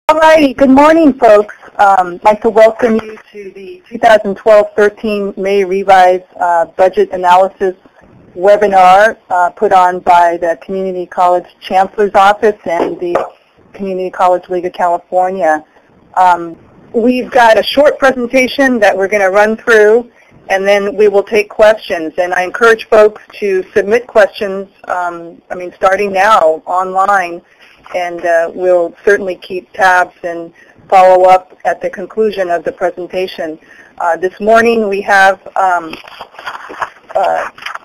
All righty. Good morning, folks. I'd like to welcome you to the 2012-13 May Revised Budget Analysis webinar put on by the Community College Chancellor's Office and the Community College League of California. We've got a short presentation that we're going to run through, and then we will take questions. And I encourage folks to submit questions, starting now online, and we'll certainly keep tabs and follow up at the conclusion of the presentation. This morning we have our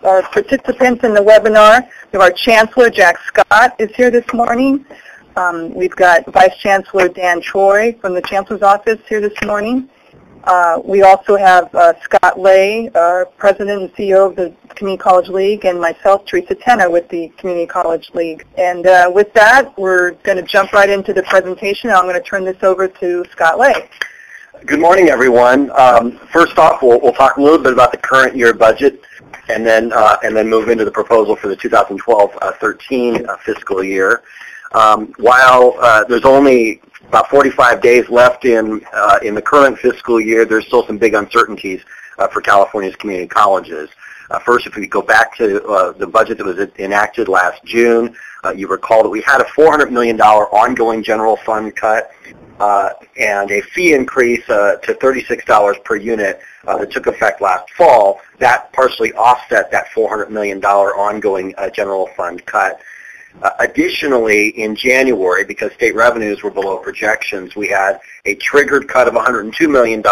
participants in the webinar. We have our Chancellor, Jack Scott, is here this morning. We've got Vice Chancellor Dan Troy from the Chancellor's Office here this morning. We also have Scott Lay, our President and CEO of the Community College League, and myself, Teresa Tenna, with the Community College League. And with that, we're going to jump right into the presentation. I'm going to turn this over to Scott Lay. Good morning, everyone. First off, we'll talk a little bit about the current year budget, and then move into the proposal for the 2012-13 fiscal year. While there's only about 45 days left in the current fiscal year, there's still some big uncertainties for California's community colleges. First, if we go back to the budget that was enacted last June, you recall that we had a $400 million ongoing general fund cut and a fee increase to $36 per unit that took effect last fall. That partially offset that $400 million ongoing general fund cut. Additionally, in January, because state revenues were below projections, we had a triggered cut of $102 million,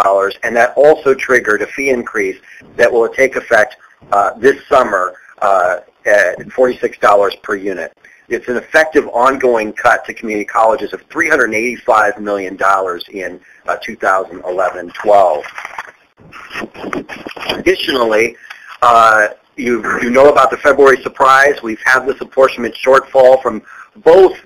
and that also triggered a fee increase that will take effect this summer at $46 per unit. It's an effective ongoing cut to community colleges of $385 million in 2011-12. Additionally, you know about the February surprise. We've had this apportionment shortfall from both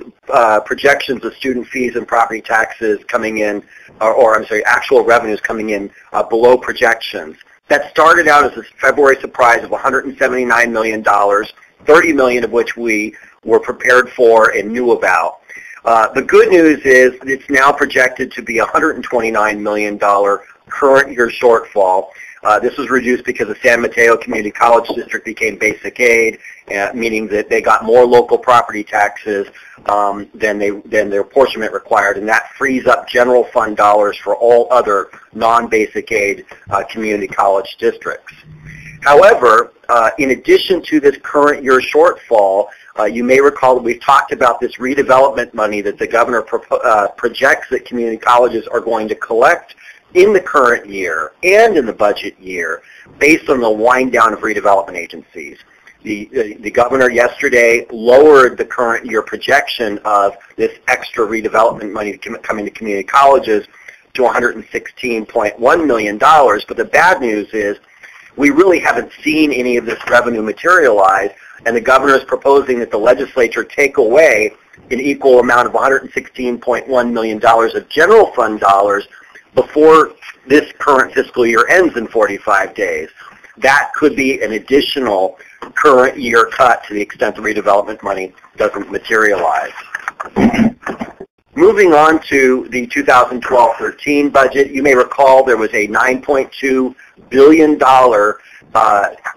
projections of student fees and property taxes coming in, actual revenues coming in below projections. That started out as a February surprise of $179 million, $30 million of which we were prepared for and knew about. The good news is it's now projected to be a $129 million current year shortfall. This was reduced because the San Mateo Community College District became basic aid, meaning that they got more local property taxes than their apportionment required, and that frees up general fund dollars for all other non-basic aid community college districts. However, in addition to this current year shortfall, you may recall that we've talked about this redevelopment money that the governor projects that community colleges are going to collect in the current year and in the budget year based on the wind down of redevelopment agencies. The governor yesterday lowered the current year projection of this extra redevelopment money coming to community colleges to $116.1 million, but the bad news is we really haven't seen any of this revenue materialize, and the governor is proposing that the legislature take away an equal amount of $116.1 million of general fund dollars before this current fiscal year ends in 45 days. That could be an additional current year cut to the extent the redevelopment money doesn't materialize. Moving on to the 2012-13 budget, you may recall there was a $9.2 billion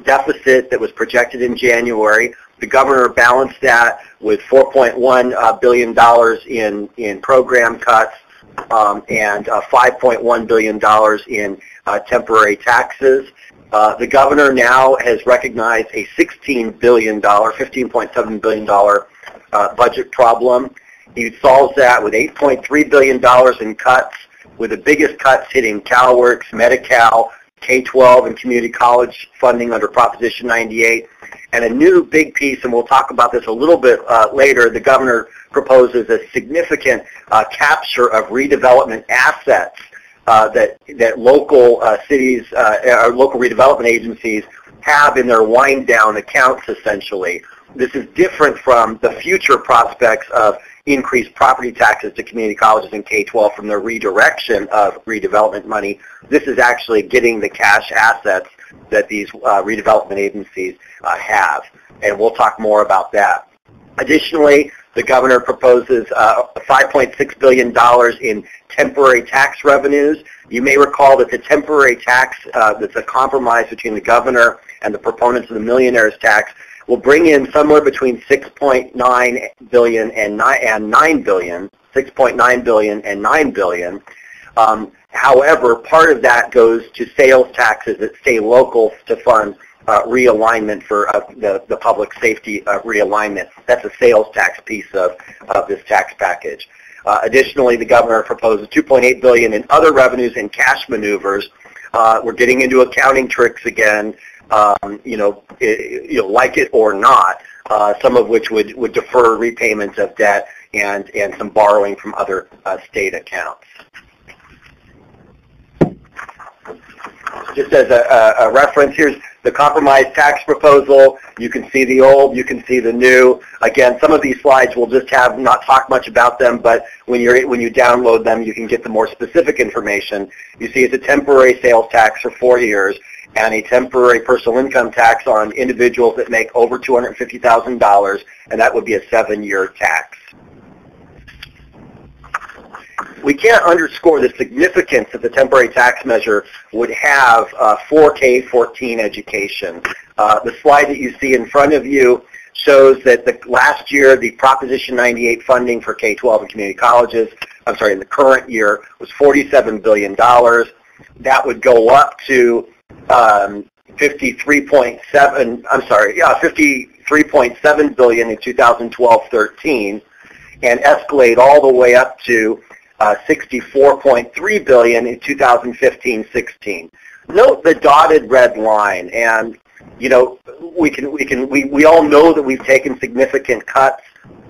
deficit that was projected in January. The governor balanced that with $4.1 billion in program cuts, and $5.1 billion in temporary taxes. The governor now has recognized a $16 billion, $15.7 billion budget problem. He solves that with $8.3 billion in cuts, with the biggest cuts hitting CalWORKS, Medi-Cal, K-12, and community college funding under Proposition 98. And a new big piece, and we'll talk about this a little bit later, the governor proposes a significant capture of redevelopment assets that local cities or local redevelopment agencies have in their wind down accounts, essentially. This is different from the future prospects of increased property taxes to community colleges and K-12 from the redirection of redevelopment money. This is actually getting the cash assets that these redevelopment agencies have, and we'll talk more about that. Additionally, the governor proposes $5.6 billion in temporary tax revenues. You may recall that the temporary tax that's a compromise between the governor and the proponents of the millionaire's tax will bring in somewhere between $6.9 billion and $9 billion, $6.9 billion and $9 billion. However, part of that goes to sales taxes that stay local to fund realignment for the public safety realignment. That's a sales tax piece of this tax package. Additionally, the governor proposes $2.8 billion in other revenues and cash maneuvers. We're getting into accounting tricks again, like it or not, some of which would defer repayments of debt and some borrowing from other state accounts. Just as a reference, here's the compromise tax proposal. You can see the old, you can see the new. Again, some of these slides will just not talk much about them, but when you download them, you can get the more specific information. You see it's a temporary sales tax for 4 years and a temporary personal income tax on individuals that make over $250,000, and that would be a 7-year tax. We can't underscore the significance that the temporary tax measure would have for K-14 education. The slide that you see in front of you shows that last year the Proposition 98 funding for K-12 and community colleges, in the current year was $47 billion. That would go up to $53.7 billion in 2012-13 and escalate all the way up to $64.3 billion in 2015-16. Note the dotted red line, and we all know that we've taken significant cuts,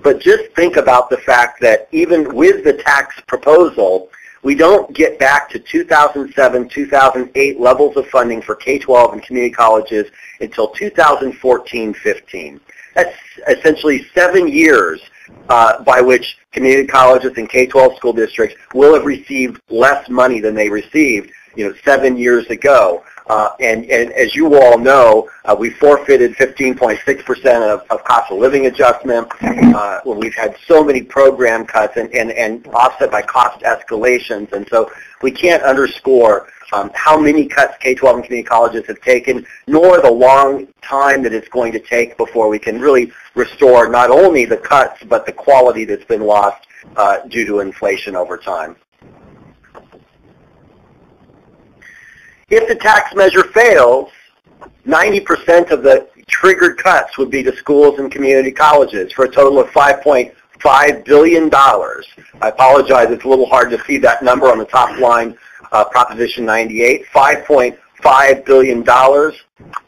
but just think about the fact that even with the tax proposal, we don't get back to 2007-2008 levels of funding for K-12 and community colleges until 2014-15. That's essentially 7 years by which community colleges and K-12 school districts will have received less money than they received, 7 years ago. And as you all know, we forfeited 15.6% of cost of living adjustment when we've had so many program cuts and offset by cost escalations. And so we can't underscore how many cuts K-12 and community colleges have taken, nor the long time that it's going to take before we can really restore not only the cuts, but the quality that's been lost due to inflation over time. If the tax measure fails, 90% of the triggered cuts would be to schools and community colleges for a total of $5.5 billion. I apologize, it's a little hard to see that number on the top line, Proposition 98, $5.5 billion. The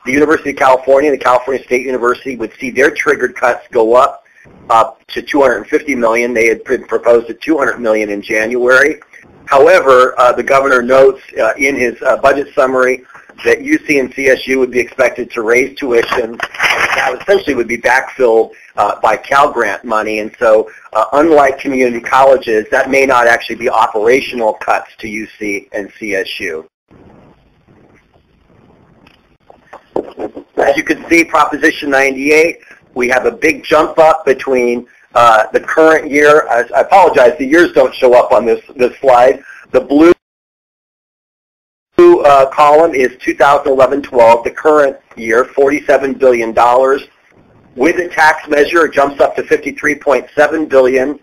University of California, the California State University, would see their triggered cuts go up to $250 million. They had proposed at $200 million in January. However, the governor notes in his budget summary that UC and CSU would be expected to raise tuition, and that essentially would be backfilled by Cal Grant money. And so, unlike community colleges, that may not actually be operational cuts to UC and CSU. As you can see, Proposition 98, we have a big jump up between the current year. I apologize, the years don't show up on this slide. The blue column is 2011-12, the current year, $47 billion. With the tax measure, it jumps up to $53.7 billion,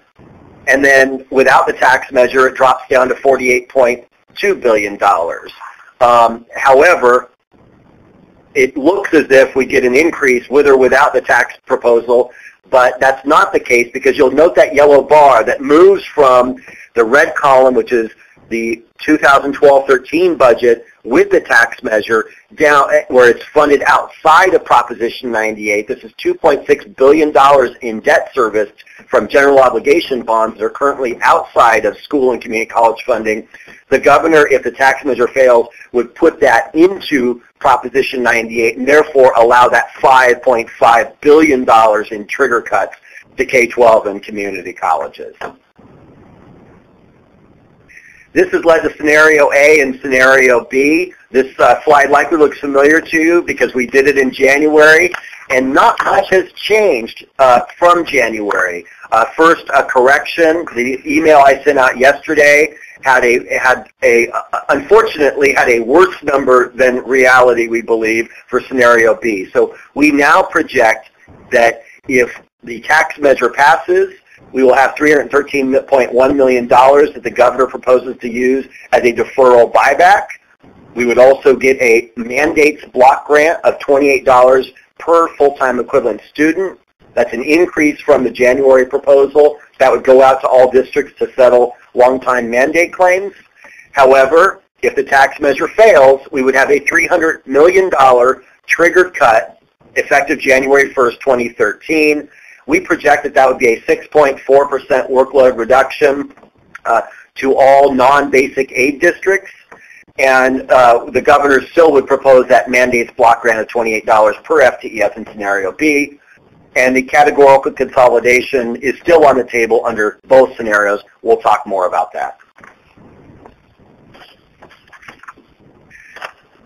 and then without the tax measure, it drops down to $48.2 billion. However, it looks as if we get an increase with or without the tax proposal, but that's not the case because you'll note that yellow bar that moves from the red column, which is the 2012-13 budget with the tax measure, down where it's funded outside of Proposition 98. This is $2.6 billion in debt serviced from general obligation bonds that are currently outside of school and community college funding. The governor, if the tax measure fails, would put that into Proposition 98 and therefore allow that $5.5 billion in trigger cuts to K-12 and community colleges. This has led to Scenario A and Scenario B. This slide likely looks familiar to you because we did it in January. and not much has changed from January. First, a correction. The email I sent out yesterday unfortunately had a worse number than reality, we believe, for scenario B. So we now project that if the tax measure passes, we will have $313.1 million that the governor proposes to use as a deferral buyback. We would also get a mandates block grant of $28 per full-time equivalent student. That's an increase from the January proposal. That would go out to all districts to settle long-time mandate claims. However, if the tax measure fails, we would have a $300 million triggered cut effective January 1st, 2013. We project that would be a 6.4% workload reduction to all non-basic aid districts. And the governor still would propose that mandates block grant of $28 per FTES in scenario B. And the categorical consolidation is still on the table under both scenarios. We'll talk more about that.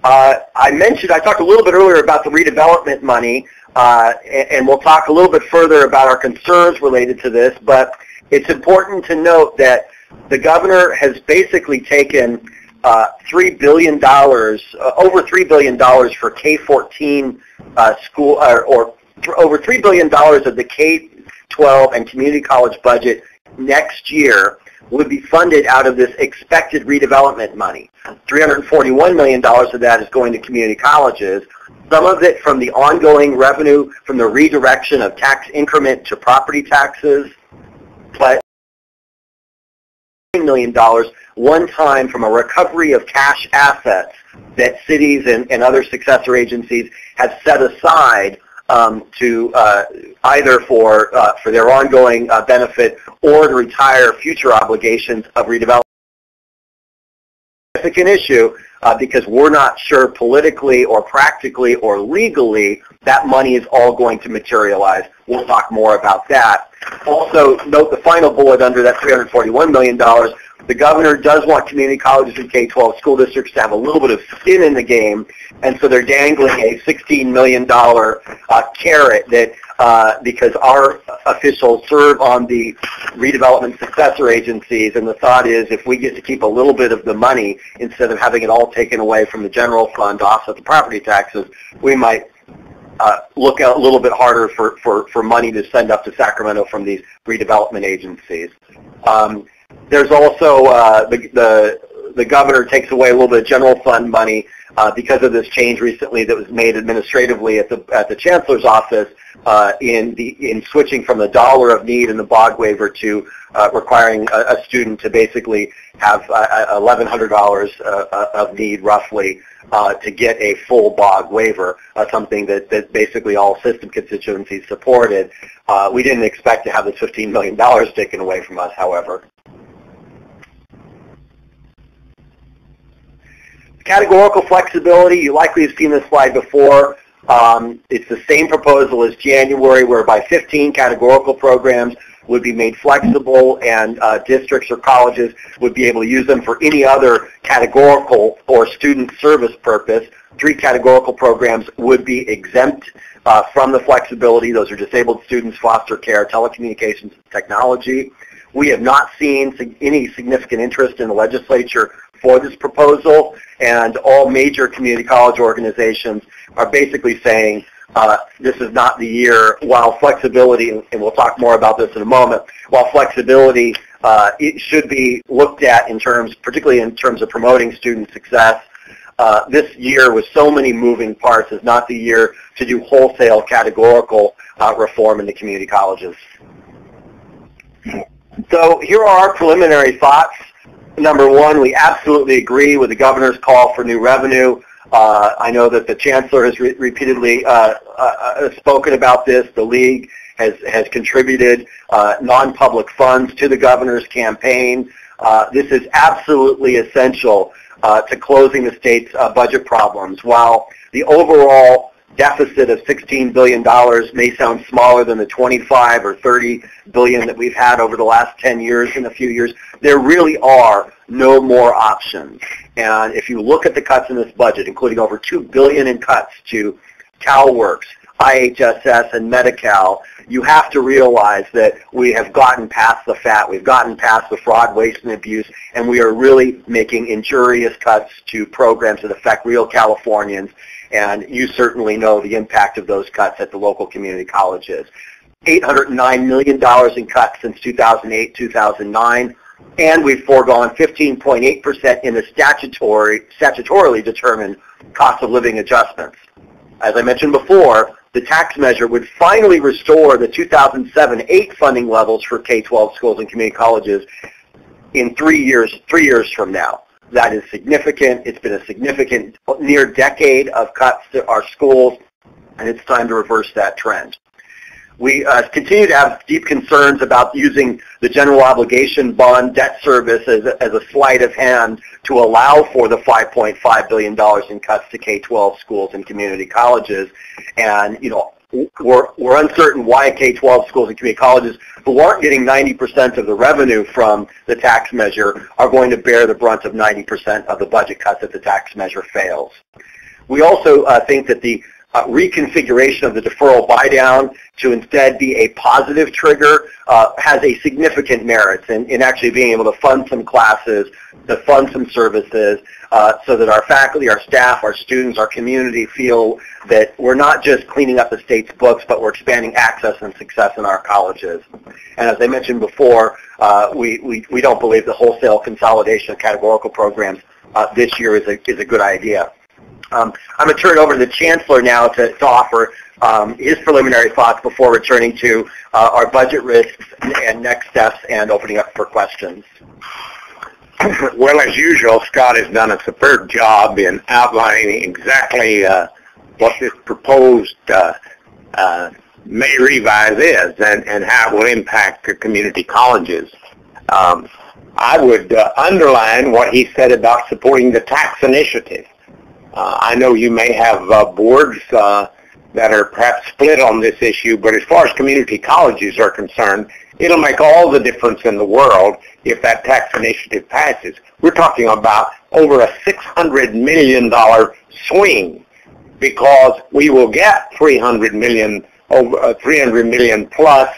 I talked a little bit earlier about the redevelopment money, and we'll talk a little bit further about our concerns related to this, but it's important to note that the governor has basically taken $3 billion, over $3 billion for K-14 school, or over $3 billion of the K-12 and community college budget next year would be funded out of this expected redevelopment money. $341 million of that is going to community colleges, some of it from the ongoing revenue from the redirection of tax increment to property taxes, but $1 million one time from a recovery of cash assets that cities and other successor agencies have set aside to either for their ongoing benefit or to retire future obligations of redevelopment. Significant issue because we're not sure politically or practically or legally that money is all going to materialize. We'll talk more about that. Also, note the final bullet under that $341 million. The governor does want community colleges and K-12 school districts to have a little bit of skin in the game, and so they're dangling a $16 million carrot that because our officials serve on the redevelopment successor agencies, and the thought is if we get to keep a little bit of the money instead of having it all taken away from the general fund to offset the property taxes, we might look a little bit harder for money to send up to Sacramento from these redevelopment agencies. There's also the governor takes away a little bit of general fund money because of this change recently that was made administratively at the Chancellor's office in switching from the dollar of need in the BOG waiver to requiring a student to basically have $1,100 of need roughly to get a full BOG waiver, something that basically all system constituencies supported. We didn't expect to have this $15 million taken away from us, however. Categorical flexibility, you likely have seen this slide before. It's the same proposal as January, whereby 15 categorical programs would be made flexible and districts or colleges would be able to use them for any other categorical or student service purpose. 3 categorical programs would be exempt from the flexibility. Those are disabled students, foster care, telecommunications, technology. We have not seen any significant interest in the legislature for this proposal, and all major community college organizations are basically saying this is not the year, while flexibility, and we'll talk more about this in a moment, while flexibility it should be looked at in terms, particularly in terms of promoting student success, this year with so many moving parts is not the year to do wholesale categorical reform in the community colleges. So here are our preliminary thoughts. Number one, we absolutely agree with the governor's call for new revenue. I know that the chancellor has repeatedly spoken about this. The league has contributed non-public funds to the governor's campaign. This is absolutely essential to closing the state's budget problems. While the overall deficit of $16 billion may sound smaller than the 25 or 30 billion that we've had over the last 10 years and a few years, there really are no more options. And if you look at the cuts in this budget, including over $2 billion in cuts to CalWorks, IHSS and Medi-Cal, you have to realize that we have gotten past the fat, we've gotten past the fraud, waste, and abuse, and we are really making injurious cuts to programs that affect real Californians, and you certainly know the impact of those cuts at the local community colleges. $809 million in cuts since 2008-2009, and we've foregone 15.8% in the statutorily determined cost of living adjustments. As I mentioned before, the tax measure would finally restore the 2007-8 funding levels for K-12 schools and community colleges in 3 years from now. That is significant. It's been a significant near decade of cuts to our schools, and it's time to reverse that trend. We continue to have deep concerns about using the general obligation bond debt service as a sleight of hand to allow for the $5.5 billion in cuts to K-12 schools and community colleges. And, you know, we're uncertain why K-12 schools and community colleges, who aren't getting 90% of the revenue from the tax measure, are going to bear the brunt of 90% of the budget cuts if the tax measure fails. We also think that the reconfiguration of the deferral buy-down to instead be a positive trigger has a significant merit in actually being able to fund some classes, to fund some services, so that our faculty, our staff, our students, our community feel that we're not just cleaning up the state's books, but we're expanding access and success in our colleges. And as I mentioned before, we don't believe the wholesale consolidation of categorical programs this year is a good idea. I'm going to turn it over to the Chancellor now to offer his preliminary thoughts before returning to our budget risks and next steps and opening up for questions. Well, as usual, Scott has done a superb job in outlining exactly what this proposed May revise is and how it will impact the community colleges. I would underline what he said about supporting the tax initiative. I know you may have boards that are perhaps split on this issue, but as far as community colleges are concerned, it'll make all the difference in the world if that tax initiative passes. We're talking about over a $600 million swing, because we will get $300 million plus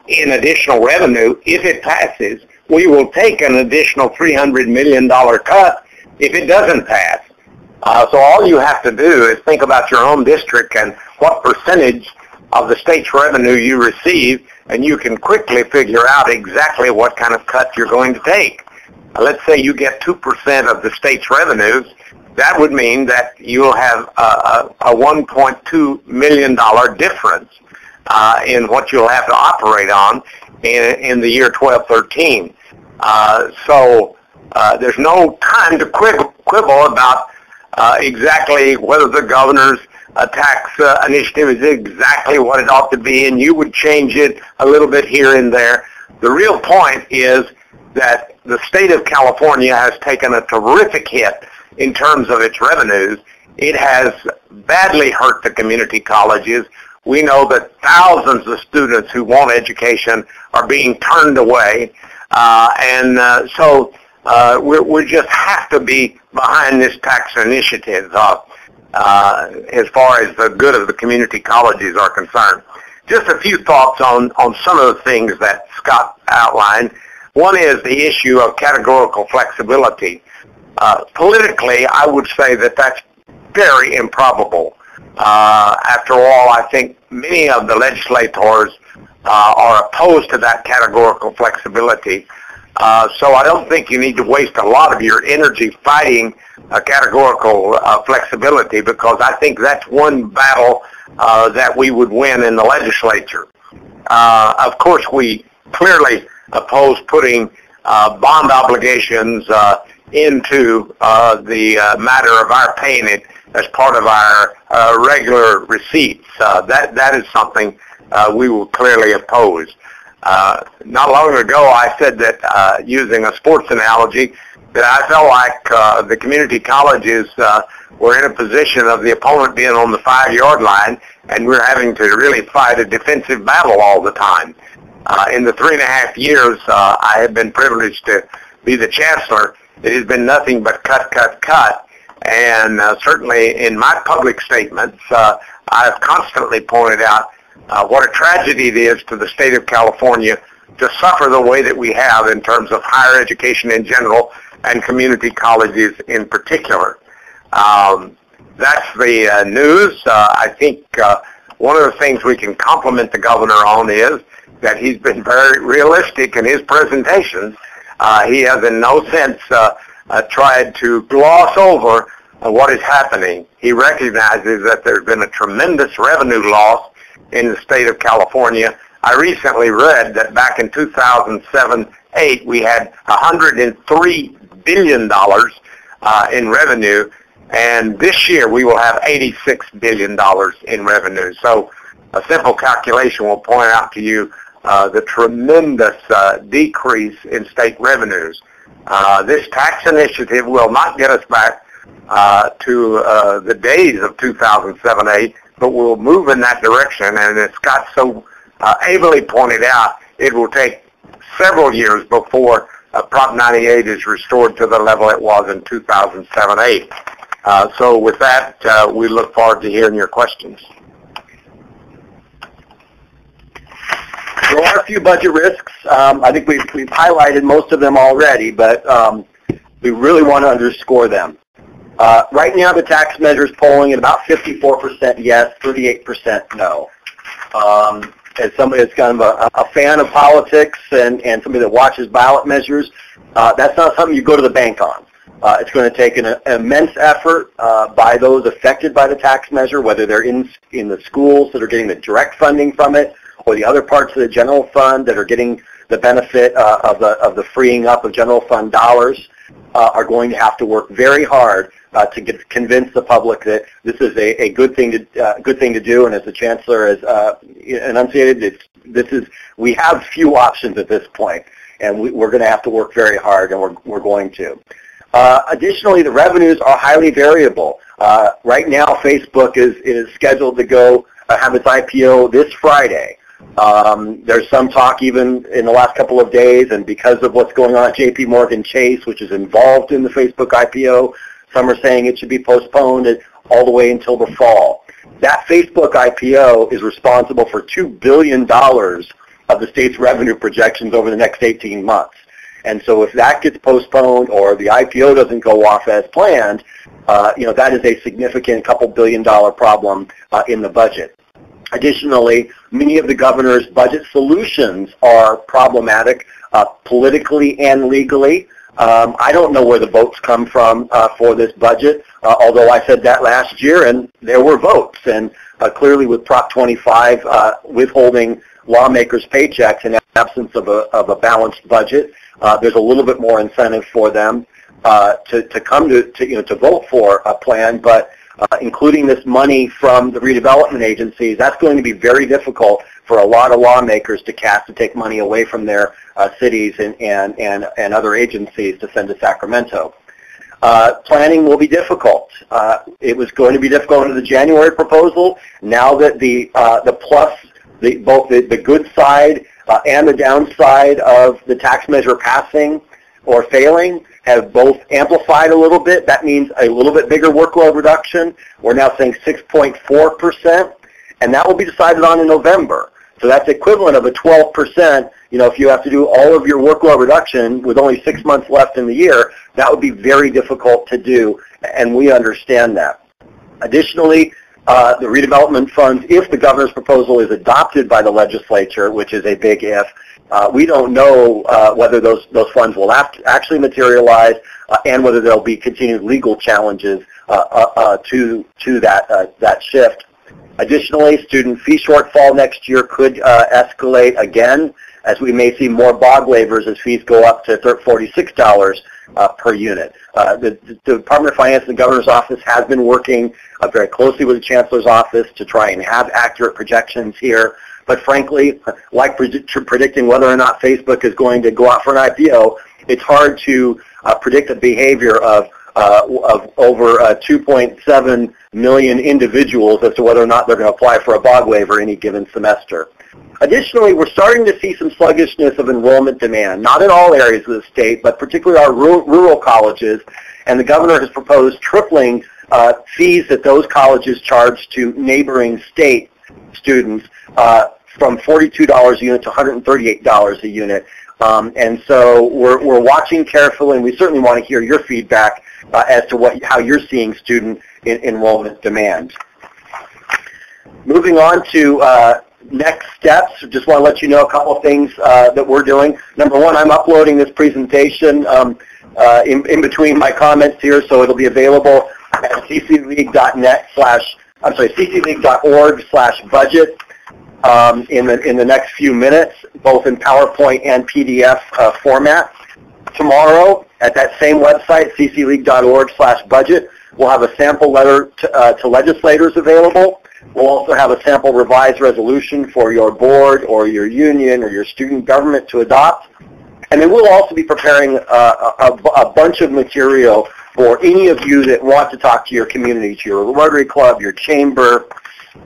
in additional revenue if it passes. We will take an additional $300 million cut if it doesn't pass. So all you have to do is think about your home district and what percentage of the state's revenue you receive, and you can quickly figure out exactly what kind of cut you're going to take. Let's say you get 2% of the state's revenues. That would mean that you'll have a $1.2 million difference in what you'll have to operate on in the year 12-13. So there's no time to quibble about exactly whether the governor's tax initiative is exactly what it ought to be, and you would change it a little bit here and there. The real point is that the state of California has taken a terrific hit in terms of its revenues. It has badly hurt the community colleges. We know that thousands of students who want education are being turned away, so we just have to be behind this tax initiative as far as the good of the community colleges are concerned. Just a few thoughts on some of the things that Scott outlined. One is the issue of categorical flexibility. Politically, I would say that that's very improbable. After all, I think many of the legislators are opposed to that categorical flexibility. So I don't think you need to waste a lot of your energy fighting categorical flexibility, because I think that's one battle that we would win in the legislature. Of course, we clearly oppose putting bond obligations into the matter of our paying it as part of our regular receipts. That is something we will clearly oppose. Not long ago, I said that, using a sports analogy, that I felt like the community colleges were in a position of the opponent being on the 5-yard line, and we're having to really fight a defensive battle all the time. In the 3.5 years I have been privileged to be the chancellor, it has been nothing but cut, cut, cut. And certainly in my public statements, I've constantly pointed out what a tragedy it is to the state of California to suffer the way that we have in terms of higher education in general and community colleges in particular. That's the news. I think one of the things we can compliment the governor on is that he's been very realistic in his presentations. He has in no sense tried to gloss over what is happening. He recognizes that there's been a tremendous revenue loss in the state of California. I recently read that back in 2007-8 we had $103 billion in revenue, and this year we will have $86 billion in revenue. So a simple calculation will point out to you the tremendous decrease in state revenues. This tax initiative will not get us back to the days of 2007-8, but we'll move in that direction, and as Scott so ably pointed out, it will take several years before Prop 98 is restored to the level it was in 2007-8. So with that, we look forward to hearing your questions. There are a few budget risks. I think we've highlighted most of them already, but we really want to underscore them. Right now, the tax measure is polling at about 54% yes, 38% no. As somebody that's kind of a fan of politics and somebody that watches ballot measures, that's not something you go to the bank on. It's going to take an immense effort by those affected by the tax measure, whether they're in the schools that are getting the direct funding from it, or the other parts of the general fund that are getting the benefit of the freeing up of general fund dollars, are going to have to work very hard to convince the public that this is a good thing to do. And as the Chancellor has enunciated, we have few options at this point, and we're going to have to work very hard, and we're going to. Additionally, the revenues are highly variable. Right now, Facebook is scheduled to go have its IPO this Friday. There's some talk even in the last couple of days, and because of what's going on at JP Morgan Chase, which is involved in the Facebook IPO, some are saying it should be postponed all the way until the fall. That Facebook IPO is responsible for $2 billion of the state's revenue projections over the next 18 months. And so if that gets postponed or the IPO doesn't go off as planned, that is a significant couple $1 billion problem in the budget. Additionally, many of the governor's budget solutions are problematic politically and legally. I don't know where the votes come from for this budget, although I said that last year and there were votes. And clearly with Prop 25 withholding lawmakers' paychecks in the absence of a balanced budget, there's a little bit more incentive for them to come to vote for a plan, but including this money from the redevelopment agencies, that's going to be very difficult for a lot of lawmakers to take money away from their cities and other agencies to send to Sacramento. Planning will be difficult. It was going to be difficult under the January proposal. Now that both the good side and the downside of the tax measure passing or failing have both amplified a little bit. That means a little bit bigger workload reduction. We're now saying 6.4%, and that will be decided on in November. So that's equivalent of a 12%. If you have to do all of your workload reduction with only 6 months left in the year, that would be very difficult to do, and we understand that. Additionally, the redevelopment funds, if the governor's proposal is adopted by the legislature, which is a big if, we don't know whether those funds will actually materialize and whether there'll be continued legal challenges to that shift. Additionally, student fee shortfall next year could escalate again, as we may see more BOG waivers as fees go up to $46 per unit. The Department of Finance and the Governor's Office has been working very closely with the Chancellor's Office to try and have accurate projections here. But frankly, like predicting whether or not Facebook is going to go out for an IPO, it's hard to predict the behavior of over 2.7 million individuals as to whether or not they're going to apply for a BOG waiver any given semester. Additionally, we're starting to see some sluggishness of enrollment demand, not in all areas of the state, but particularly our rural colleges, and the governor has proposed tripling fees that those colleges charge to neighboring state students from $42 a unit to $138 a unit. And so we're watching carefully, and we certainly want to hear your feedback as to how you're seeing student enrollment demand. Moving on to next steps, just want to let you know a couple of things that we're doing. Number one, I'm uploading this presentation in between my comments here, so it'll be available at ccleague.org/budget in the next few minutes, both in PowerPoint and PDF format. Tomorrow, at that same website, ccleague.org/budget, we'll have a sample letter to legislators available. We'll also have a sample revised resolution for your board or your union or your student government to adopt. And then we'll also be preparing a bunch of material for any of you that want to talk to your community, to your Rotary Club, your chamber,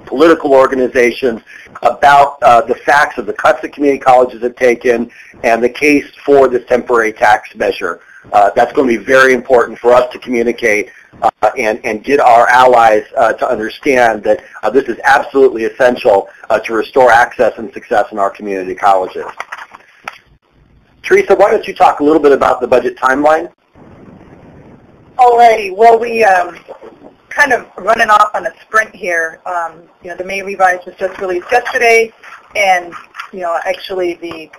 political organizations, about the facts of the cuts that community colleges have taken and the case for this temporary tax measure. That's going to be very important for us to communicate and get our allies to understand that this is absolutely essential to restore access and success in our community colleges. Teresa, why don't you talk a little bit about the budget timeline? Alrighty. Well, we kind of running off on a sprint here. The May revise was just released yesterday, and actually the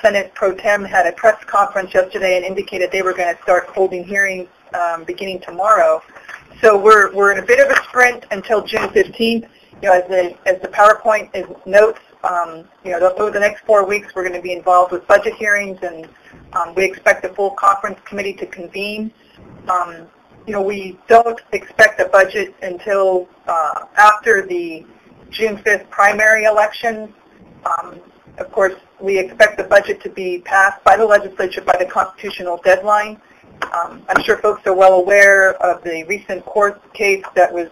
Senate Pro Tem had a press conference yesterday and indicated they were going to start holding hearings beginning tomorrow. So we're in a bit of a sprint until June 15th. As the PowerPoint notes, over the next 4 weeks we're going to be involved with budget hearings, and we expect the full conference committee to convene. We don't expect a budget until after the June 5th primary elections. Of course, we expect the budget to be passed by the legislature by the constitutional deadline. I'm sure folks are well aware of the recent court case that was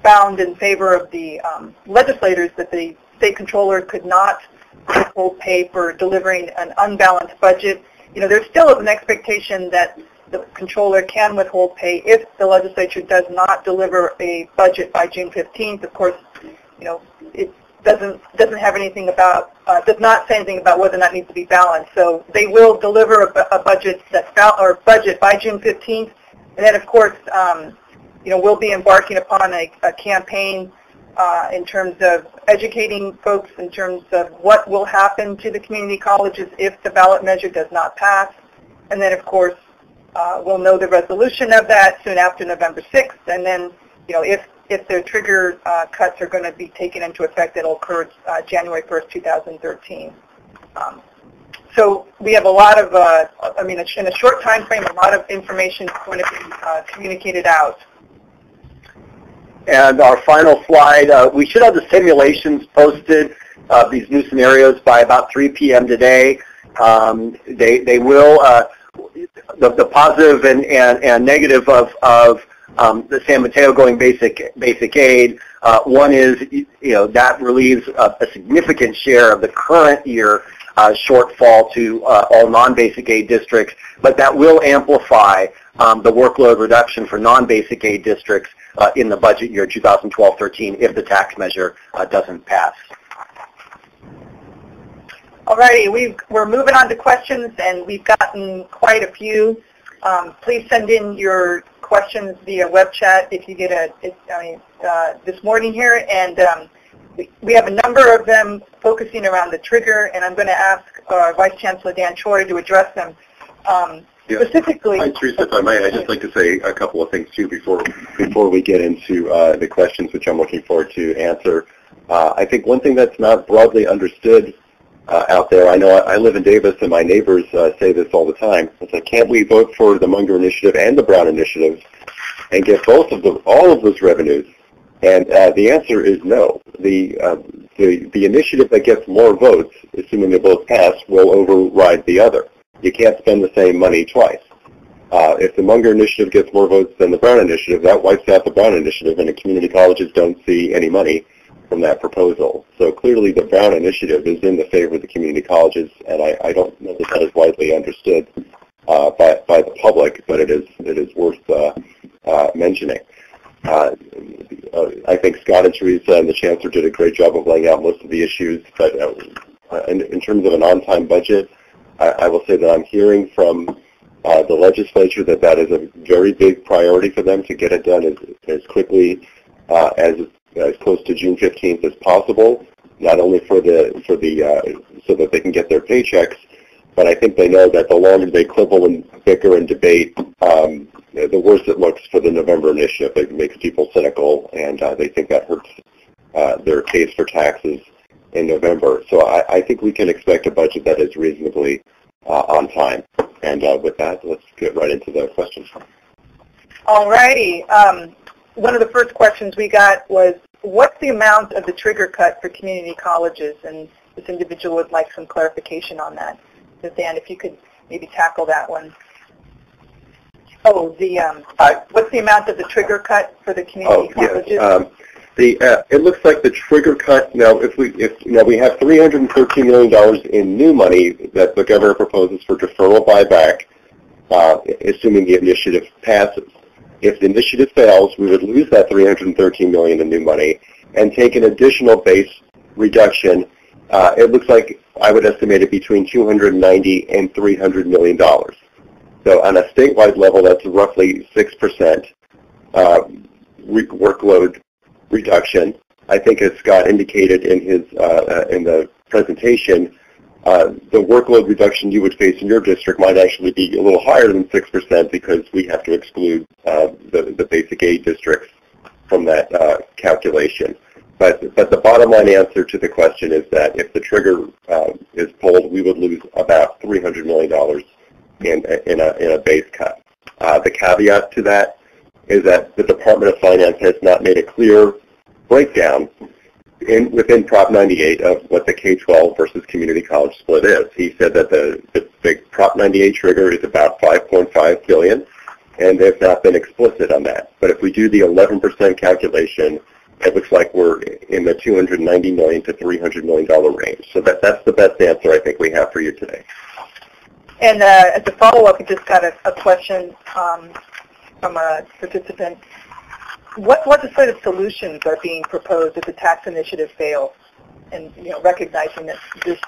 found in favor of the legislators that the state controller could not withhold pay for delivering an unbalanced budget. There still is an expectation that the controller can withhold pay if the legislature does not deliver a budget by June 15th. Of course, it doesn't have anything about does not say anything about whether or not it needs to be balanced. So they will deliver a budget budget by June 15th, and then of course we'll be embarking upon a campaign in terms of educating folks in terms of what will happen to the community colleges if the ballot measure does not pass, and then of course we'll know the resolution of that soon after November 6th, and then if their trigger cuts are going to be taken into effect, it'll occur January 1st, 2013. So we have a lot of, in a short time frame, a lot of information is going to be communicated out. And our final slide, we should have the simulations posted of these new scenarios by about 3 p.m. today. They will, the positive and negative of the San Mateo going basic aid. One is, that relieves a significant share of the current year shortfall to all non-basic aid districts, but that will amplify the workload reduction for non-basic aid districts in the budget year 2012-13 if the tax measure doesn't pass. Alrighty, we're moving on to questions, and we've gotten quite a few. Please send in your questions via web chat if you get this morning here, and we have a number of them focusing around the trigger, and I'm going to ask Vice Chancellor Dan Choi to address them. Specifically, Hi, Teresa, if I might, I'd just like to say a couple of things too before we get into the questions, which I'm looking forward to answer. I think one thing that's not broadly understood out there, I know I live in Davis, and my neighbors say this all the time. It's like, can't we vote for the Munger Initiative and the Brown Initiative and get all of those revenues? And the answer is no. The initiative that gets more votes, assuming they both pass, will override the other. You can't spend the same money twice. If the Munger Initiative gets more votes than the Brown Initiative, that wipes out the Brown Initiative, and the community colleges don't see any money from that proposal. So clearly the Brown Initiative is in the favor of the community colleges, and I don't know that that is widely understood by the public, but it is worth mentioning. I think Scott and Teresa and the Chancellor did a great job of laying out most of the issues, but in terms of an on-time budget, I will say that I'm hearing from the legislature that is a very big priority for them to get it done as quickly as close to June 15th as possible, not only so that they can get their paychecks, but I think they know that the longer they quibble and bicker and debate, the worse it looks for the November initiative. It makes people cynical, and they think that hurts their case for taxes in November. So I think we can expect a budget that is reasonably on time. And with that, let's get right into the questions. All righty. One of the first questions we got was, what's the amount of the trigger cut for community colleges? And this individual would like some clarification on that. So Dan, if you could maybe tackle that one. Oh, what's the amount of the trigger cut for the community colleges? Yes. It looks like the trigger cut now. If we have $313 million in new money that the governor proposes for deferral buyback, assuming the initiative passes. If the initiative fails, we would lose that $313 million in new money and take an additional base reduction. It looks like I would estimate it between $290 and $300 million. So on a statewide level, that's roughly 6% workload reduction. I think, as Scott indicated in his in the presentation, the workload reduction you would face in your district might actually be a little higher than 6% because we have to exclude the basic aid districts from that calculation. But the bottom line answer to the question is that if the trigger is pulled, we would lose about $300 million in a base cut. The caveat to that is that the Department of Finance has not made a clear breakdown within Prop 98 of what the K-12 versus community college split is. He said that the Prop 98 trigger is about $5.5 billion, and they've not been explicit on that. But if we do the 11% calculation, it looks like we're in the $290 million to $300 million range. So that's the best answer I think we have for you today. And as a follow-up, we just got a question from a participant. What legislative solutions are being proposed if the tax initiative fails? And recognizing that this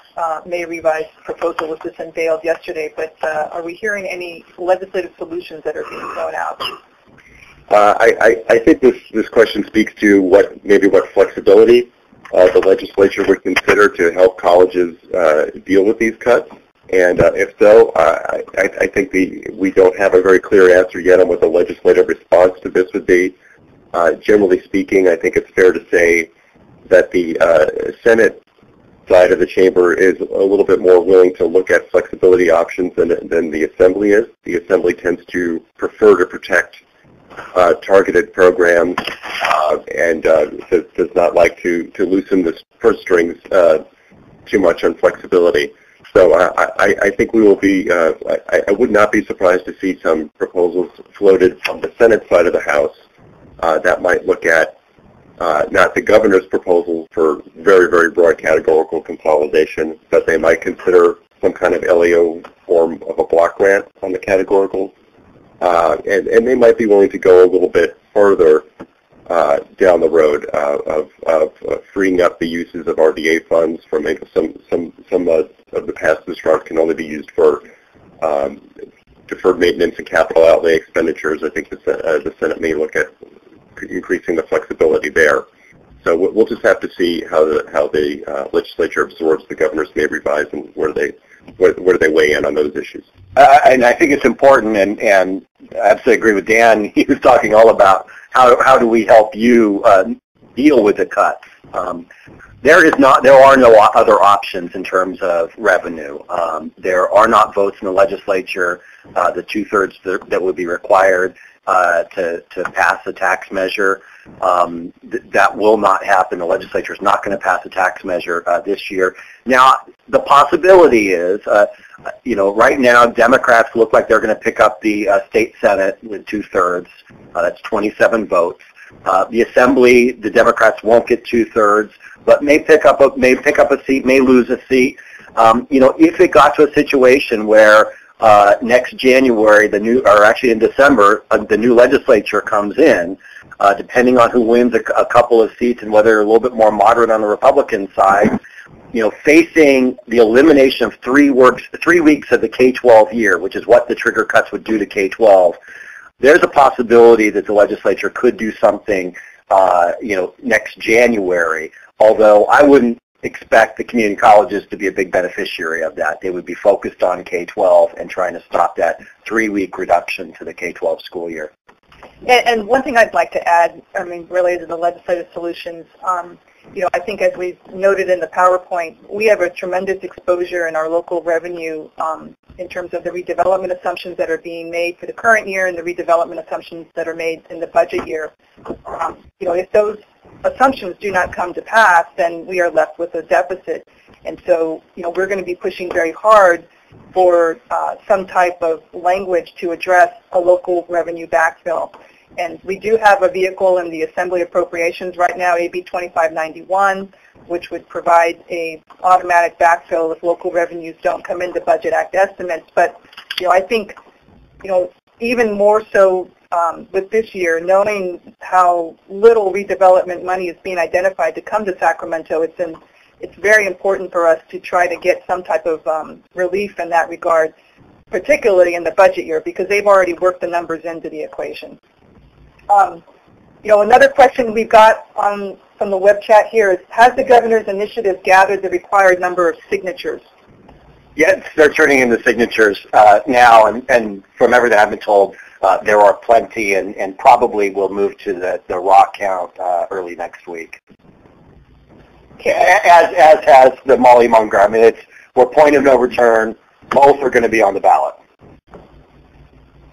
May revised proposal was just unveiled yesterday, but are we hearing any legislative solutions that are being thrown out? I think this question speaks to what flexibility the legislature would consider to help colleges deal with these cuts. And if so, I think we don't have a very clear answer yet on what the legislative response to this would be. Generally speaking, I think it's fair to say that the Senate side of the chamber is a little bit more willing to look at flexibility options than the Assembly is. The Assembly tends to prefer to protect targeted programs and does not like to loosen the purse strings too much on flexibility. So I think we will be, I would not be surprised to see some proposals floated from the Senate side of the House that might look at not the governor's proposal for very, very broad categorical consolidation, but they might consider some kind of LEO form of a block grant on the categoricals. And they might be willing to go a little bit further down the road of freeing up the uses of RDA funds from some of the past districts can only be used for deferred maintenance and capital outlay expenditures. I think the Senate may look at increasing the flexibility there. So we'll just have to see how the legislature absorbs the governor's May revise and where do they weigh in on those issues. And I think it's important, and I absolutely agree with Dan. He was talking all about how do we help you deal with the cuts. There are no other options in terms of revenue. There are not votes in the legislature, the 2/3 that would be required to pass a tax measure. That will not happen. The legislature is not going to pass a tax measure this year. Now, the possibility is, right now Democrats look like they're going to pick up the state Senate with 2/3. That's 27 votes. The Assembly, the Democrats won't get 2/3, but may pick up a seat, may lose a seat. If it got to a situation where next January, in December, the new legislature comes in, depending on who wins a couple of seats and whether they're a little bit more moderate on the Republican side, facing the elimination of 3 weeks of the K-12 year, which is what the trigger cuts would do to K-12, there's a possibility that the legislature could do something, next January, although I wouldn't expect the community colleges to be a big beneficiary of that. They would be focused on K-12 and trying to stop that 3-week reduction to the K-12 school year. And one thing I'd like to add, related to the legislative solutions, I think as we've noted in the PowerPoint, we have a tremendous exposure in our local revenue in terms of the redevelopment assumptions that are being made for the current year and the redevelopment assumptions that are made in the budget year. If those assumptions do not come to pass, then we are left with a deficit. And so, we're going to be pushing very hard for some type of language to address a local revenue backfill. And we do have a vehicle in the Assembly Appropriations right now, AB 2591, which would provide a automatic backfill if local revenues don't come into Budget Act estimates. But, I think, even more so with this year, knowing how little redevelopment money is being identified to come to Sacramento, it's very important for us to try to get some type of relief in that regard, particularly in the budget year, because they've already worked the numbers into the equation. Another question we've got from the web chat here is, has the governor's initiative gathered the required number of signatures? Yes, they're turning in the signatures now, and from everything I've been told, there are plenty, and probably will move to the raw count early next week. As has the Molly Munger. We're point of no return. Both are going to be on the ballot.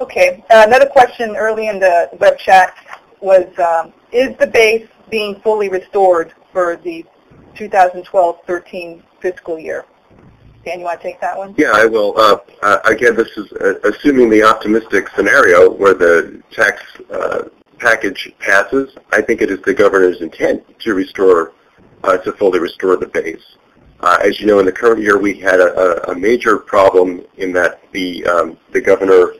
Okay. Another question early in the web chat was, is the base being fully restored for the 2012-13 fiscal year? Dan, you want to take that one? Yeah, I will. Again, this is assuming the optimistic scenario where the tax package passes. I think it is the governor's intent to fully restore the base. As you know, in the current year, we had a major problem in that the governor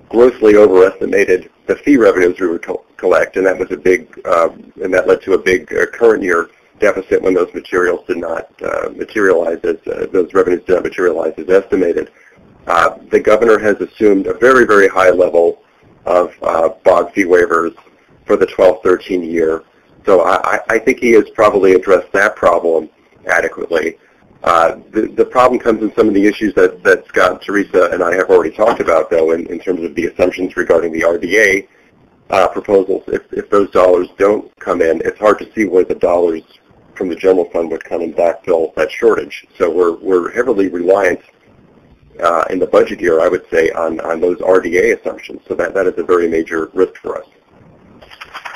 grossly overestimated the fee revenues we would collect, and that was and that led to a big current year deficit when those materials did not materialize those revenues did not materialize as estimated. The governor has assumed a very, very high level of bog fee waivers for the 12-13 year. So I think he has probably addressed that problem adequately. The problem comes in some of the issues that Scott, Teresa, and I have already talked about, though, in terms of the assumptions regarding the RDA proposals. If those dollars don't come in, it's hard to see where the dollars from the general fund would come and backfill that shortage. So we're heavily reliant in the budget year, I would say, on those RDA assumptions. So that is a very major risk for us.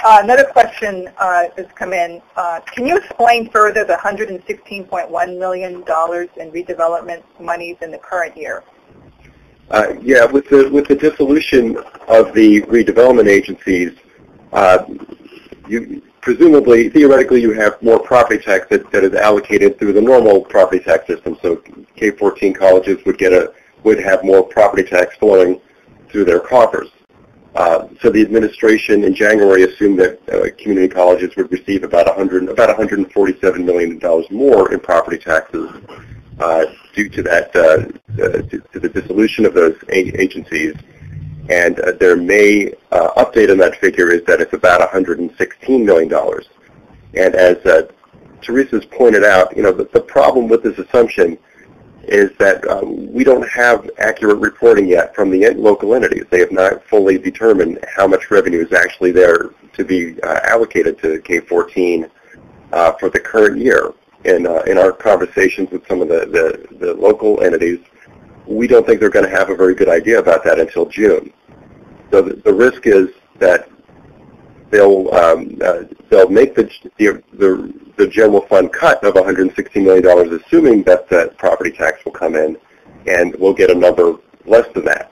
Another question has come in. Can you explain further the $116.1 million in redevelopment monies in the current year? Yeah, with the dissolution of the redevelopment agencies, presumably, theoretically, you have more property tax that is allocated through the normal property tax system. So K-14 colleges would have more property tax flowing through their coffers. So the administration in January assumed that community colleges would receive about $147 million more in property taxes due to that to the dissolution of those agencies. And their May update on that figure is that it's about $116 million. And as Teresa's pointed out, the problem with this assumption is that we don't have accurate reporting yet from the local entities. They have not fully determined how much revenue is actually there to be allocated to K-14 for the current year. In our conversations with some of the local entities, we don't think they're going to have a very good idea about that until June. So the risk is that they'll make the general fund cut of $160 million, assuming that that property tax will come in, and we'll get a number less than that.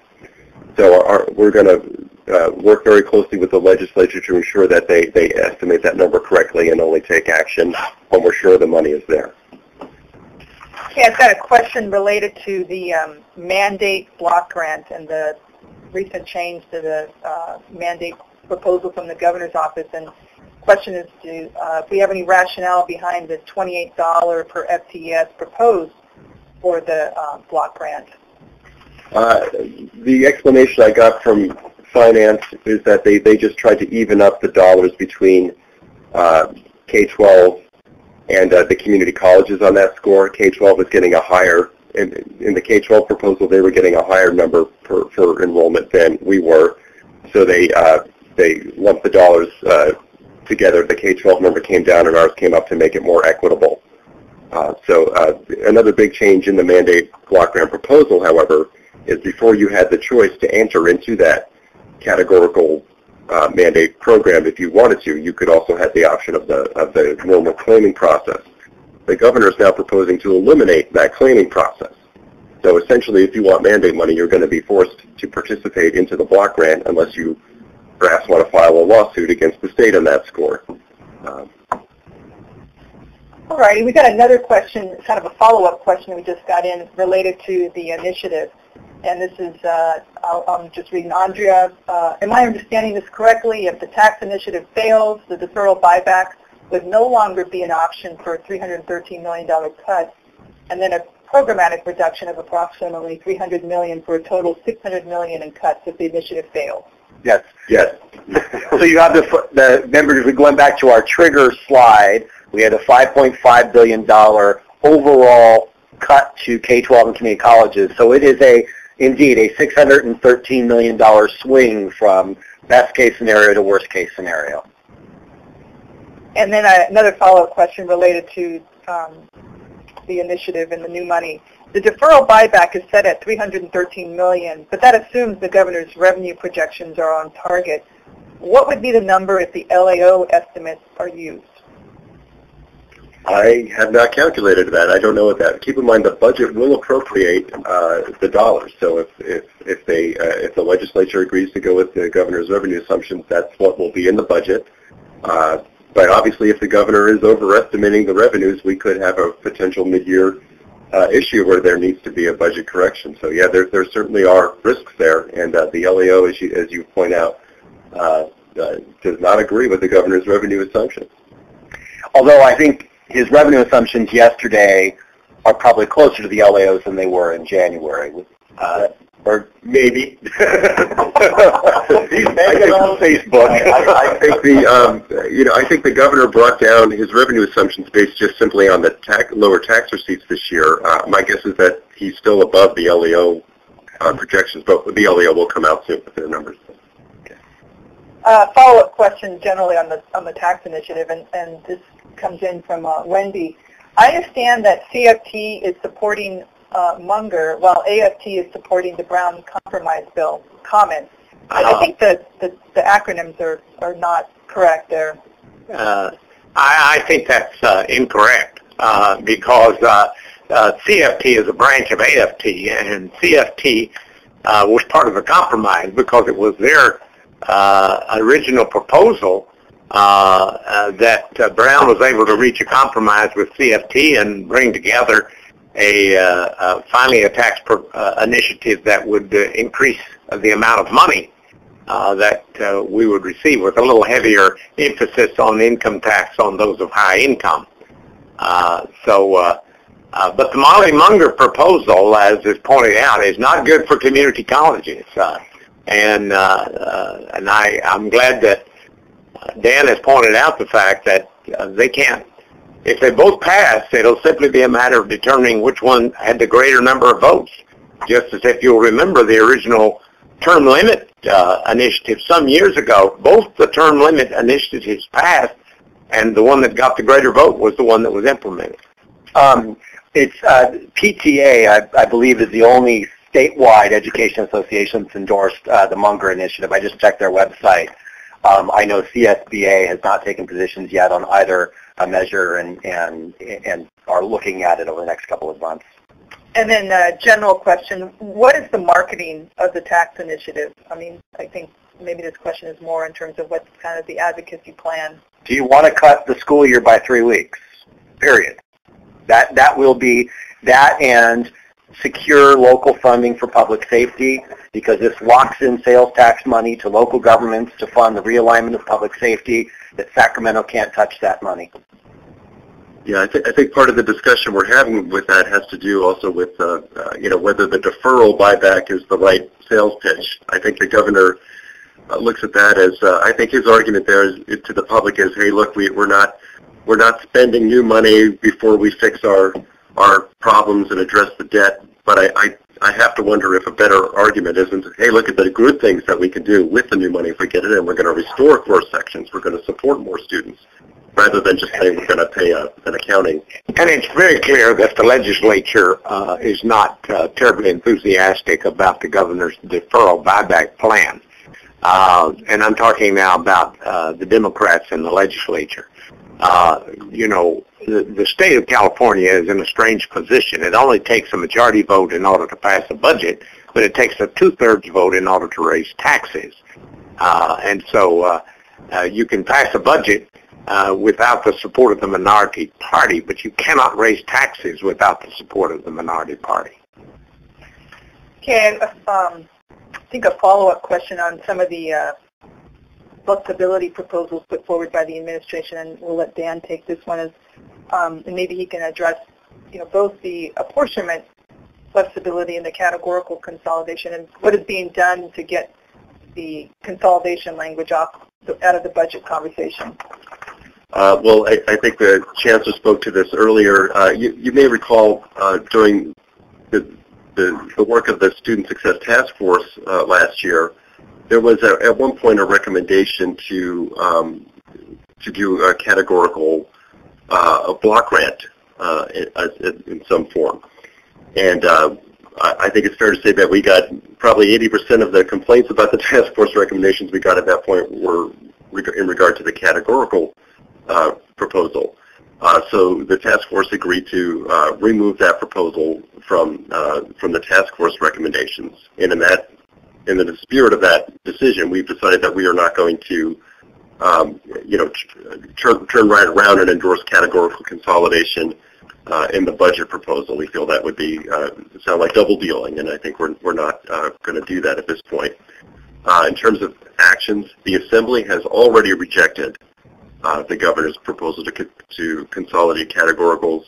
So we're going to work very closely with the legislature to ensure that they estimate that number correctly and only take action when we're sure the money is there. Yeah, I've got a question related to the mandate block grant and the recent change to the mandate proposal from the governor's office. And the question is, if we have any rationale behind the $28 per FTES proposed for the block grant? The explanation I got from finance is that they just tried to even up the dollars between K-12 and the community colleges on that score. K-12 is getting a higher, in the K-12 proposal, they were getting a higher number for enrollment than we were. So they lumped the dollars together. The K-12 number came down and ours came up to make it more equitable. So another big change in the mandate block grant proposal, however, is before you had the choice to enter into that categorical mandate program, if you wanted to, you could also have the option of the normal claiming process. The governor is now proposing to eliminate that claiming process. So essentially, if you want mandate money, you're going to be forced to participate into the block grant unless you perhaps want to file a lawsuit against the state on that score. All righty, we got another question, kind of a follow-up question that we just got in related to the initiative. And this is, I'm just reading Andrea. Am I understanding this correctly? If the tax initiative fails, the deferral buyback would no longer be an option for a $313 million cut, and then a programmatic reduction of approximately $300 million for a total of $600 million in cuts if the initiative fails. Yes. Yes. So you have remember, if we're going back to our trigger slide, we had a $5.5 billion overall cut to K-12 and community colleges. So it is indeed a $613 million swing from best case scenario to worst case scenario. And then another follow-up question related to the initiative and the new money. The deferral buyback is set at $313 million, but that assumes the governor's revenue projections are on target. What would be the number if the LAO estimates are used? I have not calculated that. I don't know what that. Keep in mind the budget will appropriate the dollars. So if the legislature agrees to go with the governor's revenue assumptions, that's what will be in the budget. But obviously, if the governor is overestimating the revenues, we could have a potential mid-year issue where there needs to be a budget correction. So yeah, there certainly are risks there, and the LAO, as you point out, does not agree with the governor's revenue assumptions. Although I think his revenue assumptions yesterday are probably closer to the LAOs than they were in January. Or maybe. He's making on Facebook. I think the governor brought down his revenue assumptions based just simply on the lower tax receipts this year. My guess is that he's still above the LAO projections, but the LAO will come out soon with their numbers. Follow-up question generally on the tax initiative, and this comes in from Wendy. I understand that CFT is supporting Munger, while AFT is supporting the Brown Compromise Bill comments. I think that the acronyms are not correct there. I think that's incorrect because CFT is a branch of AFT, and CFT was part of the compromise because it was their original proposal that Brown was able to reach a compromise with CFT and bring together finally a tax initiative that would increase the amount of money that we would receive, with a little heavier emphasis on income tax on those of high income. But the Molly Munger proposal, as is pointed out, is not good for community colleges. And I'm glad that Dan has pointed out the fact that they can't. If they both pass, it'll simply be a matter of determining which one had the greater number of votes. Just as if you'll remember the original term limit initiative some years ago, both the term limit initiatives passed, and the one that got the greater vote was the one that was implemented. It's PTA, I believe, is the only statewide education association that's endorsed the Munger initiative. I just checked their website. I know CSBA has not taken positions yet on either a measure and are looking at it over the next couple of months. And then a general question, what is the marketing of the tax initiative? I mean, I think maybe this question is more in terms of what's kind of the advocacy plan. Do you want to cut the school year by 3 weeks? Period. That will be that, and secure local funding for public safety, because this locks in sales tax money to local governments to fund the realignment of public safety, that Sacramento can't touch that money. Yeah, I think part of the discussion we're having with that has to do also with, whether the deferral buyback is the right sales pitch. I think the governor looks at that as, I think his argument there is to the public is, hey, look, we're not spending new money before we fix our problems and address the debt. But I have to wonder if a better argument isn't, hey, look at the good things that we can do with the new money if we get it in. We're going to restore core sections. We're going to support more students, rather than just saying we're going to pay an accounting. And it's very clear that the legislature is not terribly enthusiastic about the governor's deferral buyback plan. And I'm talking now about the Democrats in the legislature. The state of California is in a strange position. It only takes a majority vote in order to pass a budget, but it takes a 2/3 vote in order to raise taxes. And so you can pass a budget without the support of the minority party, but you cannot raise taxes without the support of the minority party. Okay, I think a follow-up question on some of the flexibility proposals put forward by the administration, and we'll let Dan take this one, and maybe he can address both the apportionment flexibility and the categorical consolidation, and what is being done to get the consolidation language out of the budget conversation. Well, I think the Chancellor spoke to this earlier. You may recall during the work of the Student Success Task Force last year, there was at one point a recommendation to do a categorical block grant in some form. And I think it's fair to say that we got probably 80% of the complaints about the task force recommendations we got at that point were in regard to the categorical proposal. So the task force agreed to remove that proposal from the task force recommendations. And in the spirit of that decision, we've decided that we are not going to turn right around and endorse categorical consolidation in the budget proposal. We feel that would be sound like double dealing, and I think we're not going to do that at this point. In terms of actions, the Assembly has already rejected the governor's proposal to consolidate categoricals.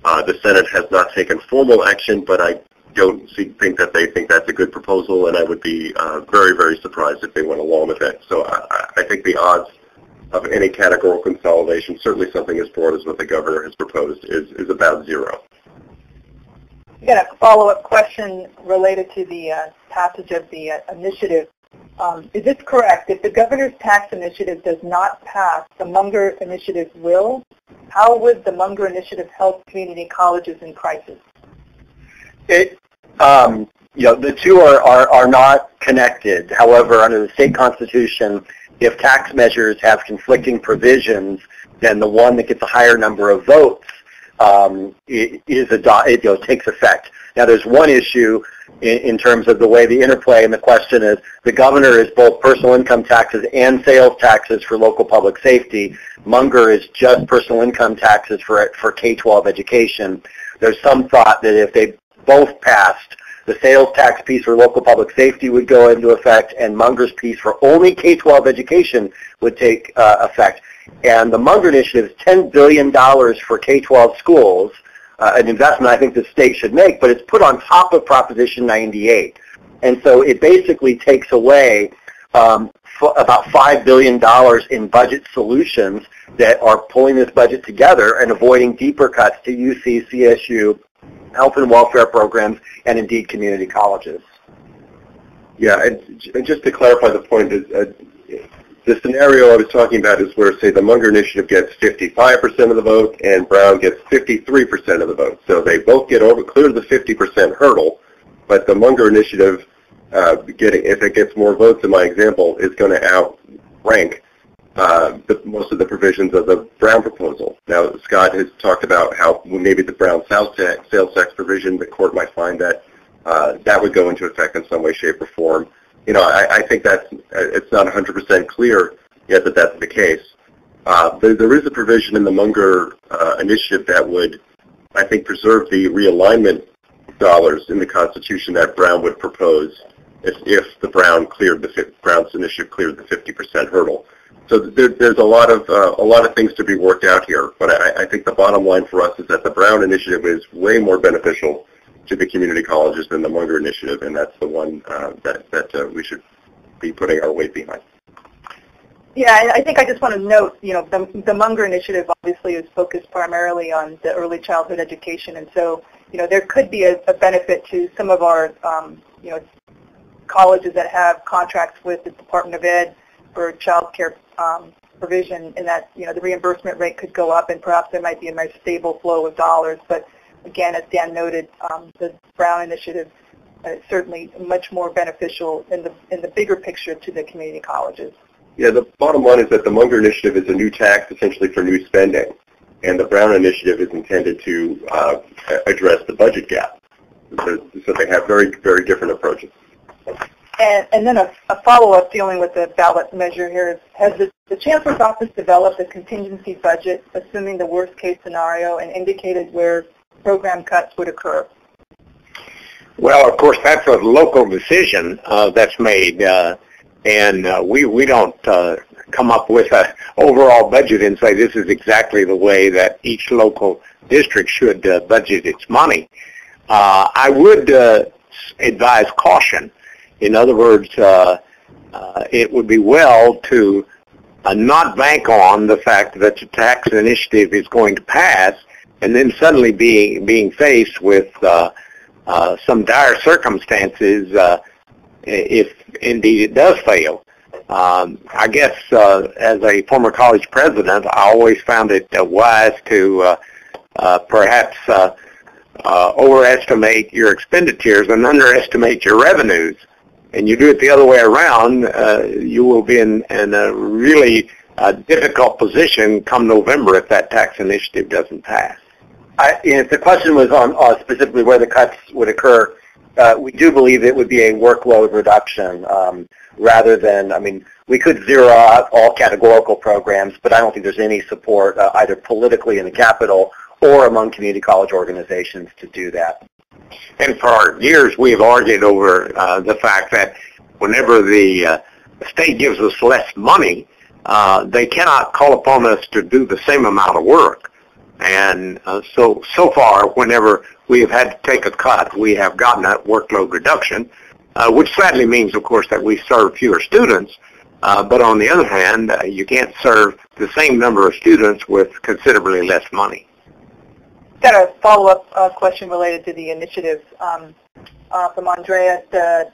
The Senate has not taken formal action, but I don't think that they think that's a good proposal, and I would be very, very surprised if they went along with it. So I think the odds of any categorical consolidation, certainly something as broad as what the governor has proposed, is about zero. I got a follow-up question related to the passage of the initiative. Is this correct? If the governor's tax initiative does not pass, the Munger initiative will? How would the Munger initiative help community colleges in crisis? The two are not connected. However, under the state constitution, if tax measures have conflicting provisions, then the one that gets a higher number of votes takes effect. Now, there's one issue in terms of the way the interplay, and the question is, the governor is both personal income taxes and sales taxes for local public safety. Munger is just personal income taxes for K-12 education. There's some thought that if they both passed, the sales tax piece for local public safety would go into effect, and Munger's piece for only K-12 education would take effect. And the Munger initiative is $10 billion for K-12 schools, an investment I think the state should make, but it's put on top of Proposition 98. And so it basically takes away about $5 billion in budget solutions that are pulling this budget together and avoiding deeper cuts to UC, CSU, health and welfare programs, and indeed community colleges. Yeah, and just to clarify the point, the scenario I was talking about is where, say, the Munger initiative gets 55% of the vote and Brown gets 53% of the vote. So they both get clear the 50% hurdle, but the Munger initiative, if it gets more votes in my example, is going to outrank most of the provisions of the Brown proposal. Now, Scott has talked about how maybe the Brown sales tax provision, the court might find that that would go into effect in some way, shape, or form. You know, I think it's not 100% clear yet that that's the case. There is a provision in the Munger initiative that would, I think, preserve the realignment dollars in the Constitution that Brown would propose if the Brown's initiative cleared the 50% hurdle. So there's a lot of things to be worked out here. But I think the bottom line for us is that the Brown initiative is way more beneficial to the community colleges than the Munger initiative, and that's the one that we should be putting our weight behind. Yeah, I think I just want to note, you know, the Munger initiative obviously is focused primarily on the early childhood education, and so, you know, there could be a benefit to some of our, you know, colleges that have contracts with the Department of Ed for child care provision, in that, you know, the reimbursement rate could go up and perhaps there might be a more stable flow of dollars. But again, as Dan noted, the Brown initiative is certainly much more beneficial in the bigger picture to the community colleges. Yeah, the bottom line is that the Munger initiative is a new tax essentially for new spending, and the Brown initiative is intended to address the budget gap. So they have very, very different approaches. And then a follow-up dealing with the ballot measure here is, has the Chancellor's office developed a contingency budget, assuming the worst-case scenario, and indicated where program cuts would occur? Well, of course, that's a local decision that's made, and we don't come up with an overall budget and say this is exactly the way that each local district should budget its money. I would advise caution. In other words, it would be well to not bank on the fact that the tax initiative is going to pass and then suddenly being faced with some dire circumstances if indeed it does fail. I guess as a former college president, I always found it wise to perhaps overestimate your expenditures and underestimate your revenues. And you do it the other way around, you will be in a really difficult position come November if that tax initiative doesn't pass. If the question was on specifically where the cuts would occur, we do believe it would be a workload reduction rather than, I mean, we could zero out all categorical programs, but I don't think there's any support either politically in the Capitol or among community college organizations to do that. And for years we have argued over the fact that whenever the state gives us less money, they cannot call upon us to do the same amount of work. And so far, whenever we have had to take a cut, we have gotten that workload reduction, which sadly means, of course, that we serve fewer students. But on the other hand, you can't serve the same number of students with considerably less money. Got a follow-up question related to the initiative from Andrea.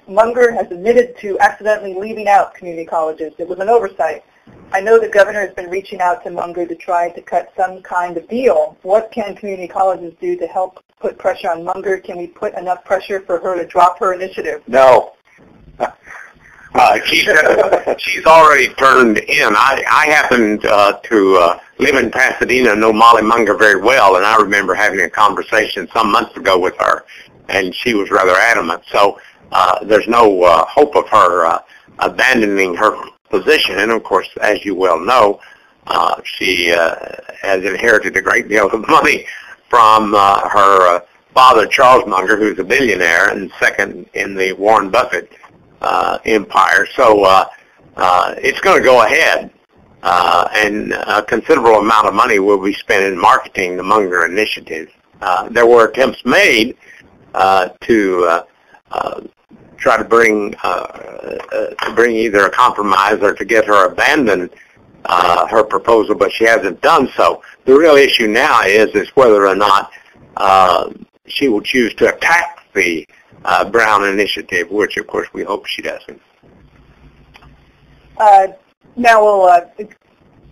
Munger has admitted to accidentally leaving out community colleges. It was an oversight. I know the governor has been reaching out to Munger to try to cut some kind of deal. What can community colleges do to help put pressure on Munger? Can we put enough pressure for her to drop her initiative? No. She's already turned in. I happened to live in Pasadena, know Molly Munger very well, and I remember having a conversation some months ago with her, and she was rather adamant. So there's no hope of her abandoning her position. And of course, as you well know, she has inherited a great deal of money from her father, Charles Munger, who's a billionaire and second in the Warren Buffett empire. So it's going to go ahead, and a considerable amount of money will be spent in marketing the Munger initiative. There were attempts made to try to bring either a compromise or to get her abandon her proposal, but she hasn't done so. The real issue now is whether or not she will choose to attack the Brown initiative, which of course we hope she doesn't. Now we'll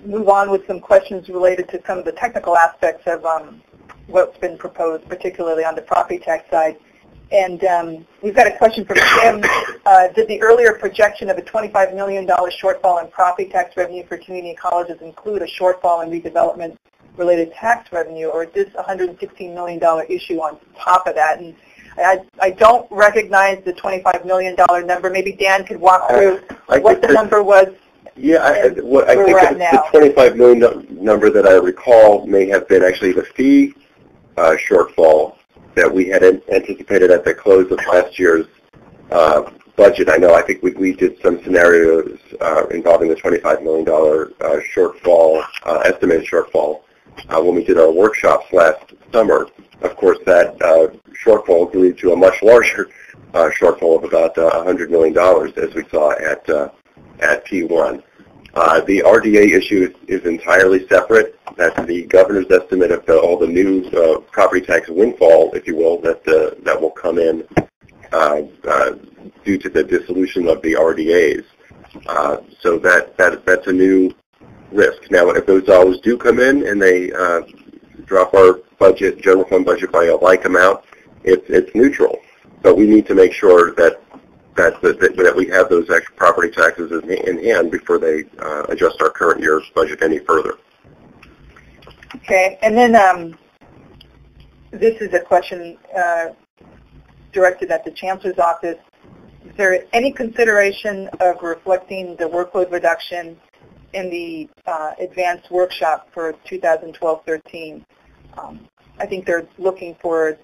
move on with some questions related to some of the technical aspects of what's been proposed, particularly on the property tax side. And we've got a question from Jim. Did the earlier projection of a $25 million shortfall in property tax revenue for community colleges include a shortfall in redevelopment-related tax revenue, or is this a $116 million issue on top of that? And I don't recognize the $25 million number. Maybe Dan could walk through what the number was. Yeah, I think the $25 million number that I recall may have been actually the fee shortfall that we had anticipated at the close of last year's budget. I think we did some scenarios involving the $25 million shortfall, estimated shortfall, when we did our workshops last summer. Of course, that shortfall grew to a much larger shortfall of about $100 million, as we saw at P1. The RDA issue is entirely separate. That's the governor's estimate of all the new property tax windfall, if you will, that will come in due to the dissolution of the RDAs. So that's a new risk. Now, if those dollars do come in and they drop our budget, general fund budget, by a like amount, it's neutral. But we need to make sure that we have those extra property taxes in hand before they adjust our current year's budget any further. Okay, and then this is a question directed at the Chancellor's office. Is there any consideration of reflecting the workload reduction in the advanced workshop for 2012-13? I think they're looking for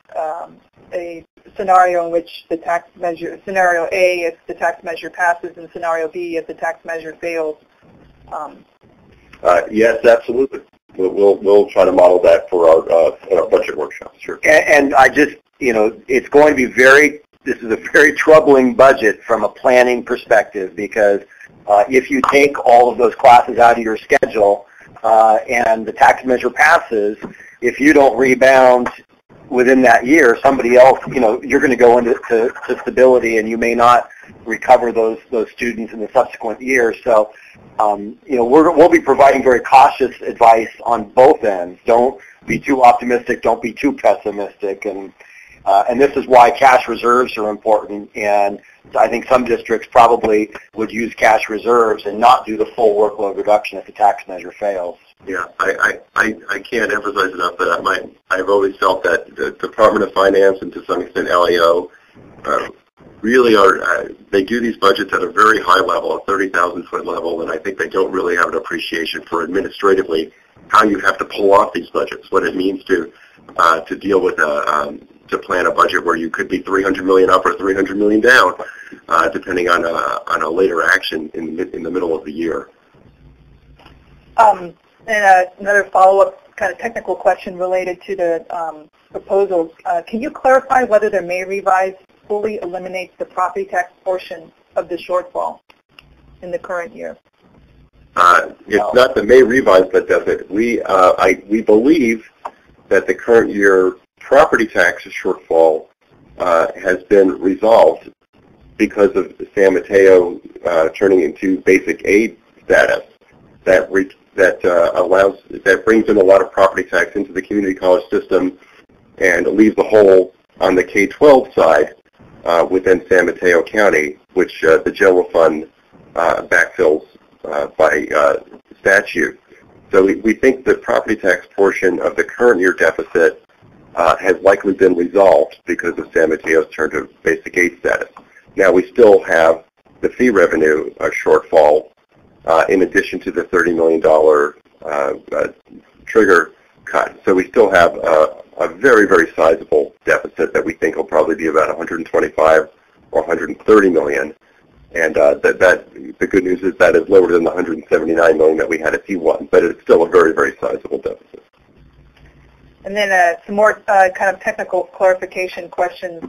a scenario in which the tax measure, scenario A if the tax measure passes, and scenario B if the tax measure fails. Yes, absolutely. We'll try to model that for our budget workshops, sure. And I just, it's going to be this is a very troubling budget from a planning perspective, because if you take all of those classes out of your schedule and the tax measure passes, if you don't rebound within that year, somebody else, you're going to go into stability, and you may not recover those students in the subsequent years. So, we'll be providing very cautious advice on both ends. Don't be too optimistic. Don't be too pessimistic. And this is why cash reserves are important. And I think some districts probably would use cash reserves and not do the full workload reduction if the tax measure fails. Yeah, I can't emphasize enough that I've always felt that the Department of Finance and to some extent LAO really they do these budgets at a very high level, a 30,000-foot level, and I think they don't really have an appreciation for administratively how you have to pull off these budgets, what it means to deal with to plan a budget where you could be $300 million up or $300 million down, depending on a later action in the middle of the year. And another follow-up kind of technical question related to the proposals. Can you clarify whether the May revise fully eliminates the property tax portion of the shortfall in the current year? It's not the May revise that does it. We believe that the current year property tax shortfall has been resolved because of San Mateo turning into basic aid status. That brings in a lot of property tax into the community college system and leaves the hole on the K-12 side within San Mateo County, which the general fund backfills by statute. So we think the property tax portion of the current year deficit has likely been resolved because of San Mateo's turn to basic aid status. Now we still have the fee revenue shortfall in addition to the $30 million trigger cut. So we still have a very, very sizable deficit that we think will probably be about 125 or 130 million. And the good news is that is lower than the 179 million that we had at P1, but it's still a very, very sizable deficit. And then some more kind of technical clarification questions,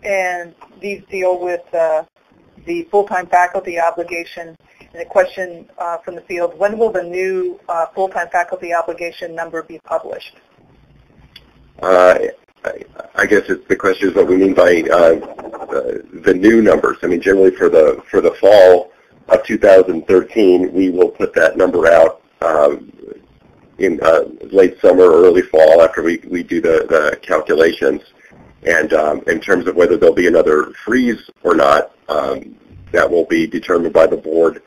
and these deal with the full-time faculty obligation. And a question from the field: when will the new full-time faculty obligation number be published? I guess the question is what we mean by the new numbers. I mean, generally for the fall of 2013, we will put that number out in late summer or early fall after we do the calculations. And in terms of whether there'll be another freeze or not, that will be determined by the board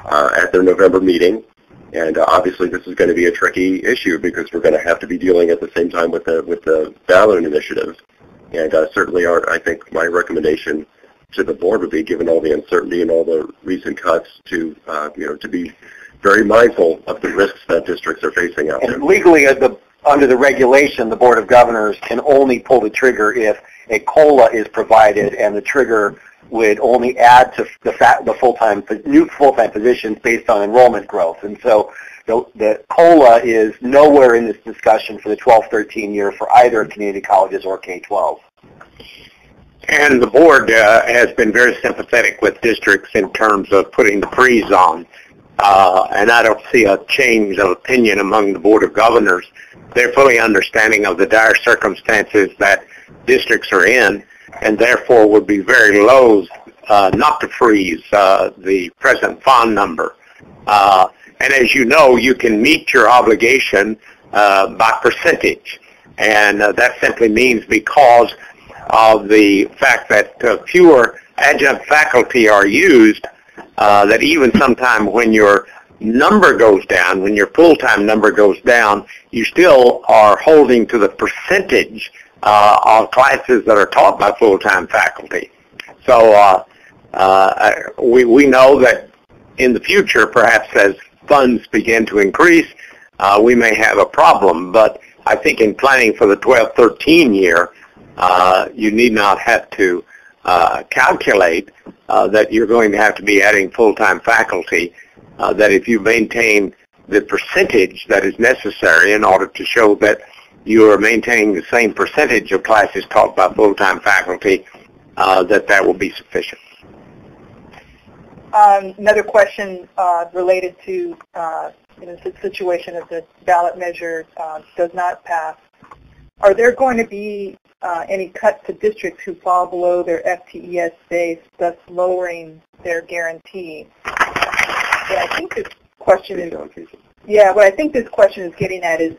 at their November meeting. And obviously, this is going to be a tricky issue because we're going to have to be dealing at the same time with the ballot initiative. And certainly, I think my recommendation to the board would be, given all the uncertainty and all the recent cuts, to to be very mindful of the risks that districts are facing out there. And legally, under the regulation, the Board of Governors can only pull the trigger if a COLA is provided, and the trigger would only add to the new full-time positions based on enrollment growth. And so the COLA is nowhere in this discussion for the 12-13 year for either community colleges or K-12. And the board has been very sympathetic with districts in terms of putting the freeze on. And I don't see a change of opinion among the Board of Governors. They're fully understanding of the dire circumstances that districts are in, and therefore would be very loath not to freeze the present fund number. And as you know, you can meet your obligation by percentage. And that simply means because of the fact that fewer adjunct faculty are used, that even sometime when your number goes down, when your full-time number goes down, you still are holding to the percentage of classes that are taught by full-time faculty. So we know that in the future, perhaps as funds begin to increase, we may have a problem. But I think in planning for the 12-13 year, you need not have to calculate that you're going to have to be adding full-time faculty, that if you maintain the percentage that is necessary in order to show that you are maintaining the same percentage of classes taught by full-time faculty, that will be sufficient. Another question related to the situation if the ballot measure does not pass. Are there going to be any cuts to districts who fall below their FTES base, thus lowering their guarantee? Yeah, I think this question is. Yeah, what I think this question is getting at is,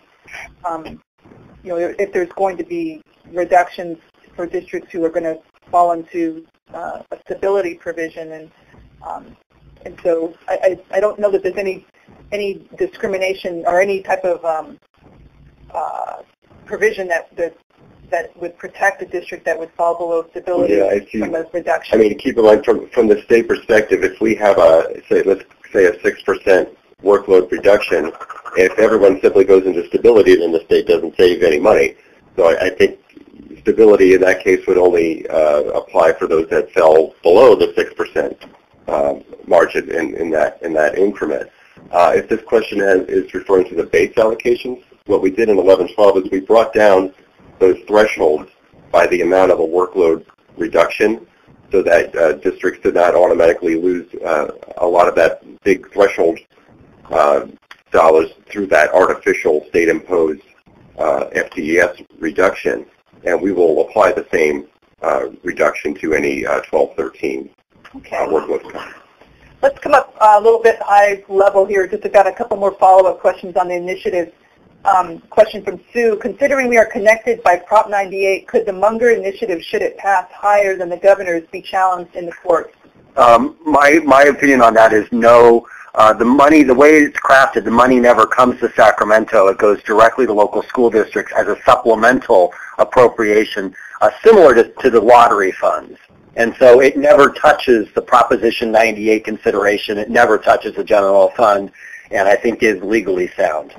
if there's going to be reductions for districts who are going to fall into a stability provision, and so I don't know that there's any discrimination or any type of provision that would protect a district that would fall below stability from a reduction. I mean, keep in mind from the state perspective, if we have let's say a 6% workload reduction, if everyone simply goes into stability, then the state doesn't save any money. So I think stability in that case would only apply for those that fell below the 6% margin in that increment. If this question is referring to the base allocations, what we did in 11-12 is we brought down those thresholds by the amount of a workload reduction, so that districts did not automatically lose a lot of that big threshold dollars through that artificial state-imposed FTES reduction. And we will apply the same reduction to any 12-13 workload cuts. Let's come up a little bit high level here. Just got a couple more follow-up questions on the initiative. Question from Sue. Considering we are connected by Prop 98, could the Munger initiative, should it pass higher than the governor's, be challenged in the courts? My opinion on that is no. The way it's crafted, the money never comes to Sacramento. It goes directly to local school districts as a supplemental appropriation, similar to the lottery funds. And so it never touches the Proposition 98 consideration. It never touches the general fund, and I think is legally sound.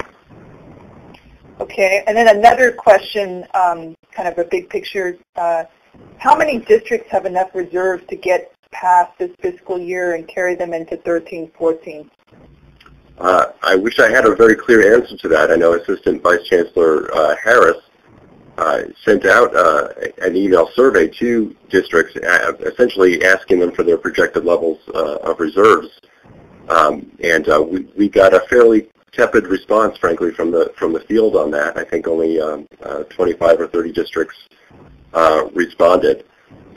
Okay, and then another question, kind of a big picture. How many districts have enough reserves to get past this fiscal year and carry them into 13-14? I wish I had a very clear answer to that. I know Assistant Vice Chancellor Harris sent out an email survey to districts, essentially asking them for their projected levels of reserves, and we got a fairly tepid response, frankly, from the field on that. I think only 25 or 30 districts responded.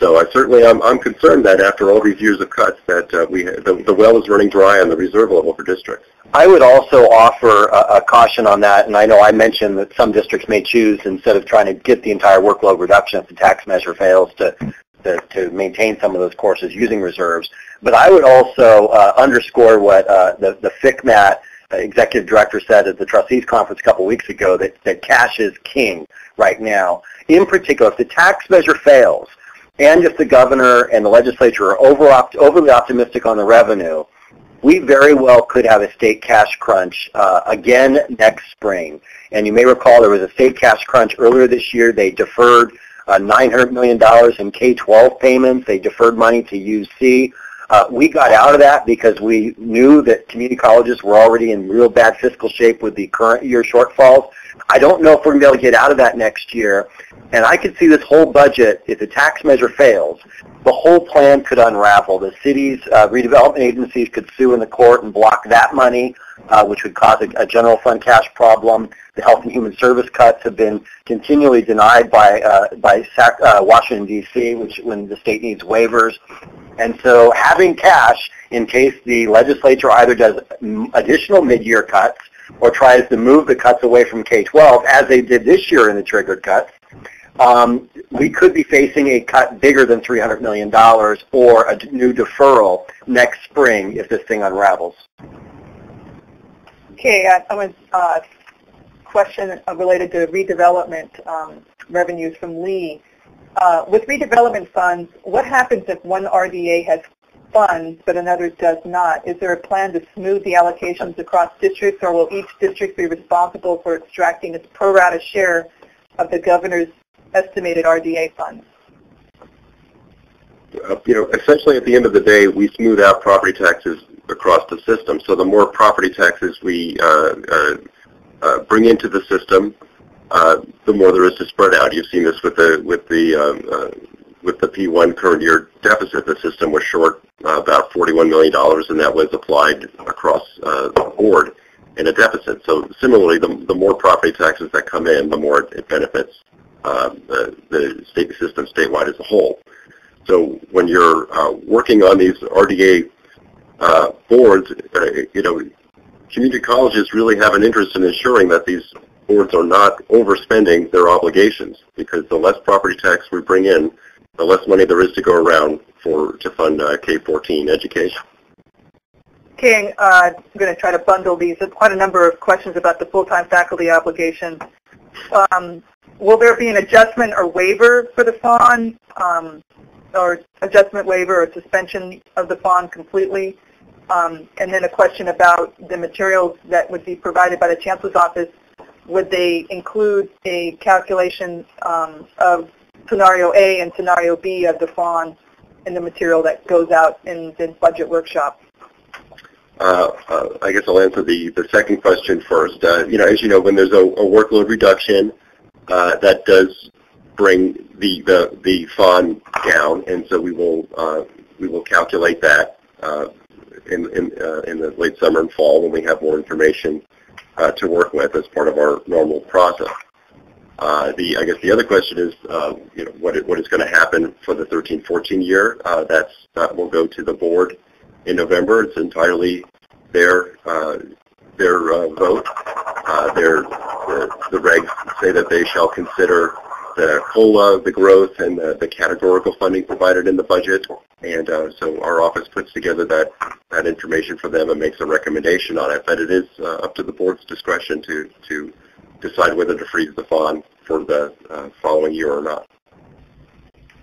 So I'm concerned that after all these years of cuts, that the well is running dry on the reserve level for districts. I would also offer a caution on that, and I know I mentioned that some districts may choose, instead of trying to get the entire workload reduction if the tax measure fails, to maintain some of those courses using reserves. But I would also underscore what the FCMAT executive director said at the trustees conference a couple weeks ago, that cash is king right now. In particular, if the tax measure fails, and if the governor and the legislature are overly optimistic on the revenue, we very well could have a state cash crunch again next spring. And you may recall there was a state cash crunch earlier this year. They deferred $900 million in K-12 payments. They deferred money to UC. We got out of that because we knew that community colleges were already in real bad fiscal shape with the current year shortfalls. I don't know if we're going to be able to get out of that next year. And I could see this whole budget, if the tax measure fails, the whole plan could unravel. The city's redevelopment agencies could sue in the court and block that money, which would cause a general fund cash problem. The health and human service cuts have been continually denied by Washington, D.C., when the state needs waivers. And so having cash in case the legislature either does additional mid-year cuts or tries to move the cuts away from K-12, as they did this year in the triggered cuts, we could be facing a cut bigger than $300 million or a new deferral next spring if this thing unravels. Okay, I have a question related to redevelopment revenues from Lee. With redevelopment funds, what happens if one RDA has funds but another does not? Is there a plan to smooth the allocations across districts, or will each district be responsible for extracting its pro rata share of the governor's estimated RDA funds? Essentially at the end of the day, we smooth out property taxes across the system. So the more property taxes we bring into the system, the more there is to spread out. You've seen this with the P1 current year deficit. The system was short about $41 million, and that was applied across the board in a deficit. So similarly, the more property taxes that come in, the more it benefits the state system statewide as a whole. So when you're working on these RDA boards, community colleges really have an interest in ensuring that these boards are not overspending their obligations, because the less property tax we bring in, the less money there is to go around to fund K-14 education. Okay, I'm going to try to bundle these. There's quite a number of questions about the full-time faculty obligation. Will there be an adjustment or waiver for the FON, or adjustment waiver or suspension of the FON completely? And then a question about the materials that would be provided by the Chancellor's office. Would they include a calculation of scenario A and scenario B of the FON in the material that goes out in the budget workshop? I guess I'll answer the second question first. As you know, when there's a workload reduction, that does bring the FON down, and so we will calculate that in the late summer and fall when we have more information to work with as part of our normal process. I guess the other question is, what is going to happen for the 13-14 year? That will go to the board in November. It's entirely their vote. The regs say that they shall consider the COLA, the growth, and the categorical funding provided in the budget. And so our office puts together that information for them and makes a recommendation on it. But it is up to the board's discretion to decide whether to freeze the FON for the following year or not.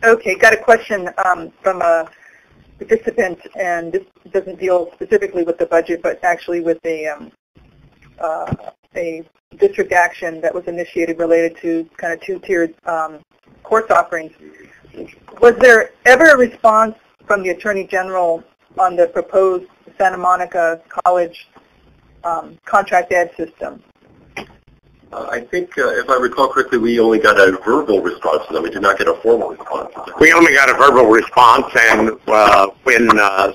Okay, got a question from a participant, and this doesn't deal specifically with the budget, but actually with a district action that was initiated related to kind of two-tiered course offerings. Was there ever a response from the Attorney General on the proposed Santa Monica College contract ed system? I think, if I recall correctly, we only got a verbal response to them. We did not get a formal response. We only got a verbal response, and when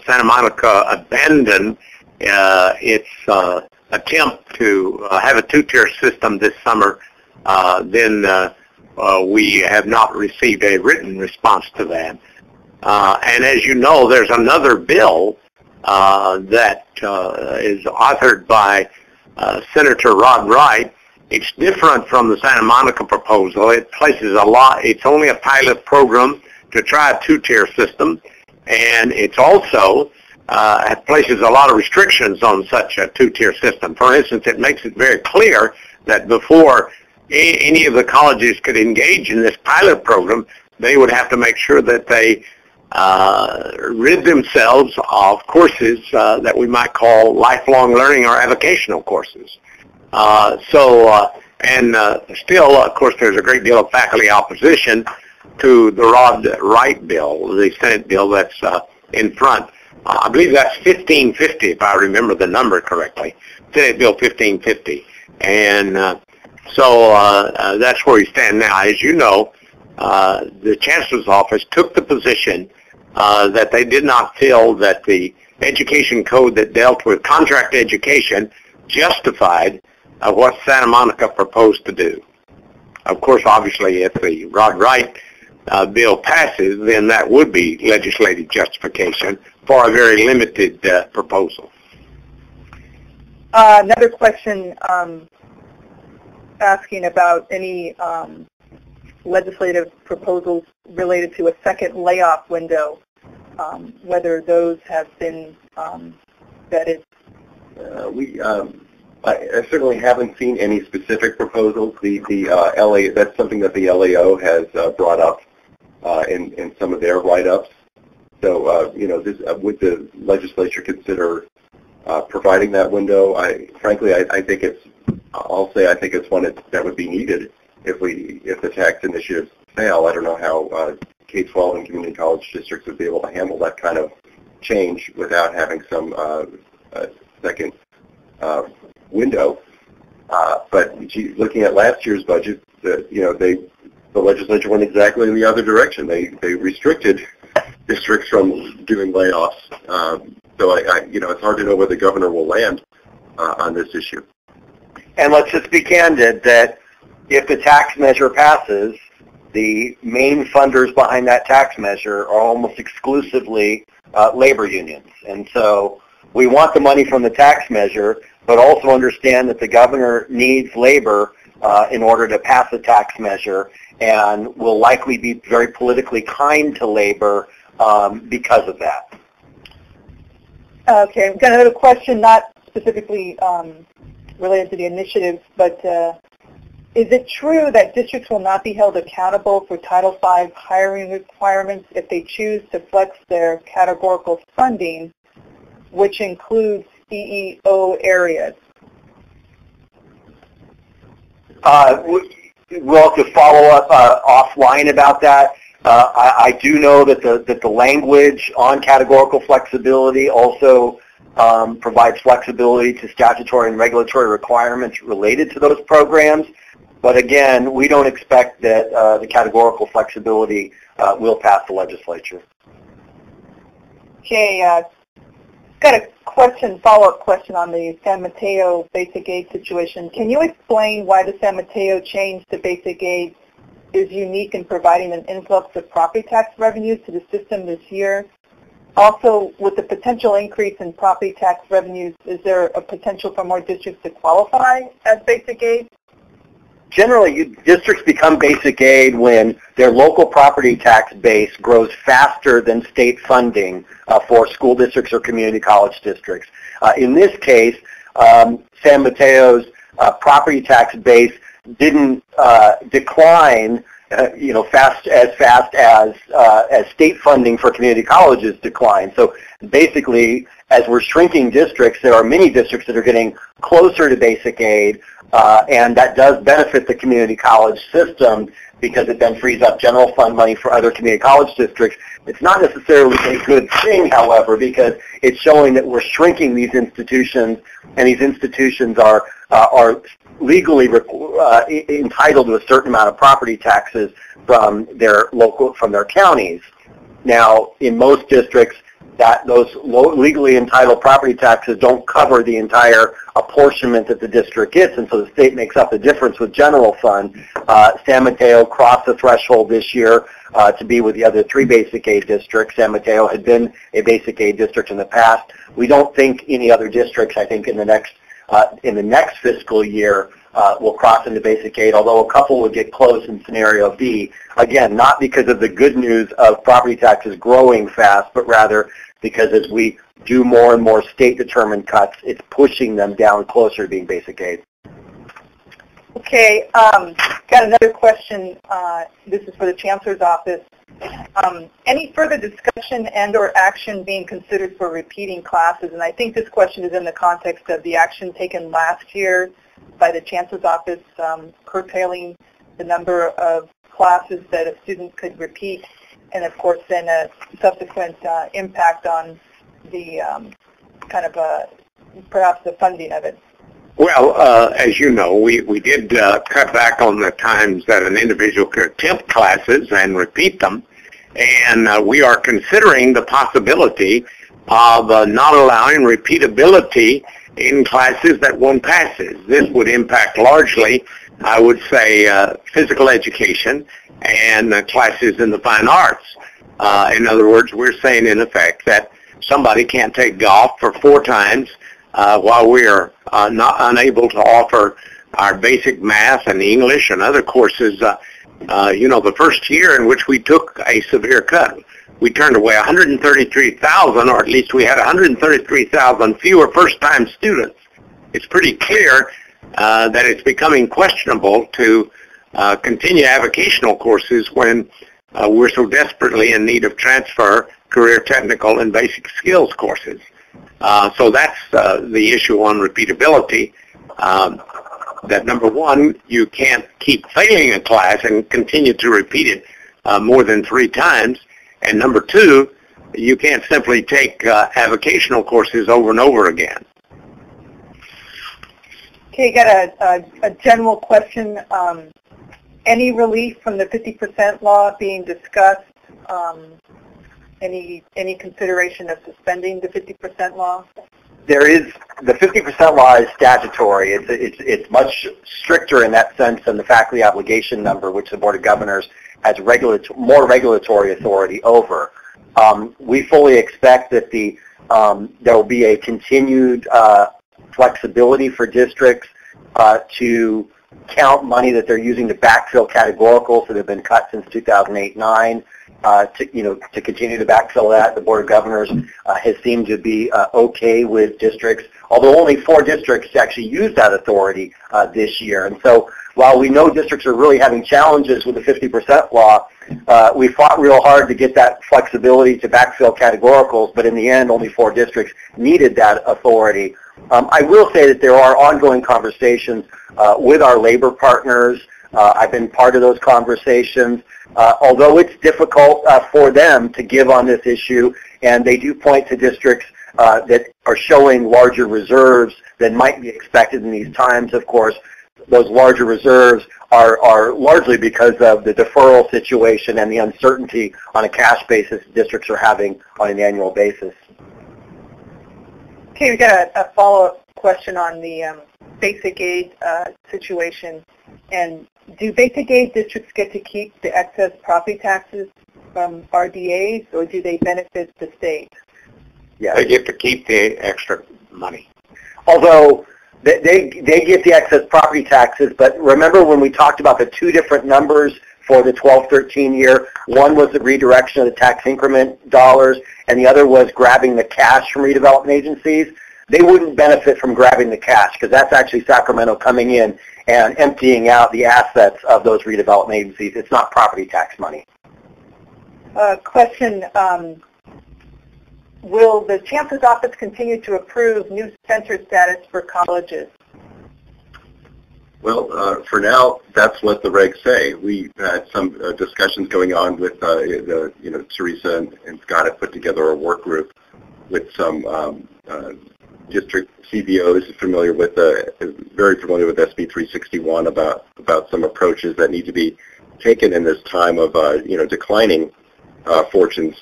Santa Monica abandoned its attempt to have a two-tier system this summer, then we have not received a written response to that. And as you know, there's another bill that is authored by Senator Rod Wright, it's different from the Santa Monica proposal. It places it's only a pilot program to try a two-tier system, and it's also it places a lot of restrictions on such a two-tier system. For instance, it makes it very clear that before any of the colleges could engage in this pilot program, they would have to make sure that they rid themselves of courses that we might call lifelong learning or avocational courses. Still, of course, there's a great deal of faculty opposition to the Rod Wright bill, the Senate bill that's in front. I believe that's 1550, if I remember the number correctly, Senate Bill 1550. And that's where we stand now. As you know, the Chancellor's office took the position that they did not feel that the education code that dealt with contract education justified what Santa Monica proposed to do. Of course, obviously, if the Rod Wright bill passes, then that would be legislative justification for a very limited proposal. Another question asking about any legislative proposals related to a second layoff window, whether those have been vetted. I certainly haven't seen any specific proposals. The LA, that's something that the LAO has brought up in some of their write-ups. So, would the legislature consider providing that window? Frankly, I think I think it's one that would be needed if the tax initiatives fail. I don't know how K-12 and community college districts would be able to handle that kind of change without having some second window. But looking at last year's budget, the legislature went exactly in the other direction. They restricted districts from doing layoffs. So it's hard to know where the governor will land on this issue. And let's just be candid that if the tax measure passes, the main funders behind that tax measure are almost exclusively labor unions. And so we want the money from the tax measure, but also understand that the governor needs labor in order to pass the tax measure, and will likely be very politically kind to labor because of that. Okay, I've got another question, not specifically related to the initiatives, but is it true that districts will not be held accountable for Title V hiring requirements if they choose to flex their categorical funding, which includes EEO areas? We'll have to follow up offline about that. I do know that the language on categorical flexibility also provides flexibility to statutory and regulatory requirements related to those programs. But again, we don't expect that the categorical flexibility will pass the legislature. Okay, got a question, follow-up question on the San Mateo basic aid situation. Can you explain why the San Mateo change to basic aid is unique in providing an influx of property tax revenues to the system this year? Also, with the potential increase in property tax revenues, is there a potential for more districts to qualify as basic aid? Generally, districts become basic aid when their local property tax base grows faster than state funding for school districts or community college districts. In this case, San Mateo's property tax base didn't decline fast as state funding for community colleges declined. So basically, as we're shrinking districts, there are many districts that are getting closer to basic aid, and that does benefit the community college system because it then frees up general fund money for other community college districts. It's not necessarily a good thing, however, because it's showing that we're shrinking these institutions, and these institutions are legally entitled to a certain amount of property taxes from their counties. Now, in most districts, that those legally entitled property taxes don't cover the entire apportionment that the district gets, and so the state makes up the difference with general fund. San Mateo crossed the threshold this year to be with the other 3 basic aid districts. San Mateo had been a basic aid district in the past. We don't think any other districts, I think, in the next fiscal year will cross into basic aid, although a couple would get close in scenario B. Again, not because of the good news of property taxes growing fast, but rather because as we do more and more state-determined cuts, it's pushing them down closer to being basic aid. Okay, got another question. This is for the Chancellor's office. Any further discussion and or action being considered for repeating classes? And I think this question is in the context of the action taken last year by the Chancellor's office, curtailing the number of classes that a student could repeat, and of course then a subsequent impact on the perhaps the funding of it. Well, as you know, we did cut back on the times that an individual could attempt classes and repeat them, and we are considering the possibility of not allowing repeatability in classes that one passes. This would impact largely, I would say, physical education and classes in the fine arts. In other words, we're saying in effect that somebody can't take golf for 4 times while we are not unable to offer our basic math and English and other courses. The first year in which we took a severe cut, we turned away 133,000, or at least we had 133,000 fewer first-time students. It's pretty clear that it's becoming questionable to continue avocational courses when we're so desperately in need of transfer, career technical, and basic skills courses. So that's the issue on repeatability. That number one, you can't keep failing a class and continue to repeat it more than 3 times. And number two, you can't simply take avocational courses over and over again. Okay, got a general question. Any relief from the 50% law being discussed? Any consideration of suspending the 50% law? There is, the 50% law is statutory. It's much stricter in that sense than the faculty obligation number, which the Board of Governors has more regulatory authority over. We fully expect that there will be a continued flexibility for districts to count money that they're using to backfill categoricals that have been cut since 2008-9. To continue to backfill that, the Board of Governors has seemed to be okay with districts, although only 4 districts actually use that authority this year. And so while we know districts are really having challenges with the 50% law, we fought real hard to get that flexibility to backfill categoricals, but in the end, only 4 districts needed that authority. I will say that there are ongoing conversations with our labor partners. I've been part of those conversations. Although it's difficult for them to give on this issue, and they do point to districts that are showing larger reserves than might be expected in these times. Of course, those larger reserves are largely because of the deferral situation and the uncertainty on a cash basis districts are having on an annual basis. Okay, we got a follow-up question on the basic aid situation. And do basic aid districts get to keep the excess property taxes from RDAs, or do they benefit the state? Yeah, they get to keep the extra money. Although they get the excess property taxes, but remember when we talked about the 2 different numbers for the 12-13 year, one was the redirection of the tax increment dollars, and the other was grabbing the cash from redevelopment agencies. They wouldn't benefit from grabbing the cash because that's actually Sacramento coming in and emptying out the assets of those redevelopment agencies. It's not property tax money. Question, will the Chancellor's office continue to approve new center status for colleges? Well, for now, that's what the regs say. We had some discussions going on with, Teresa and Scott have put together a work group with some district CBOs very familiar with SB 361 about some approaches that need to be taken in this time of declining fortunes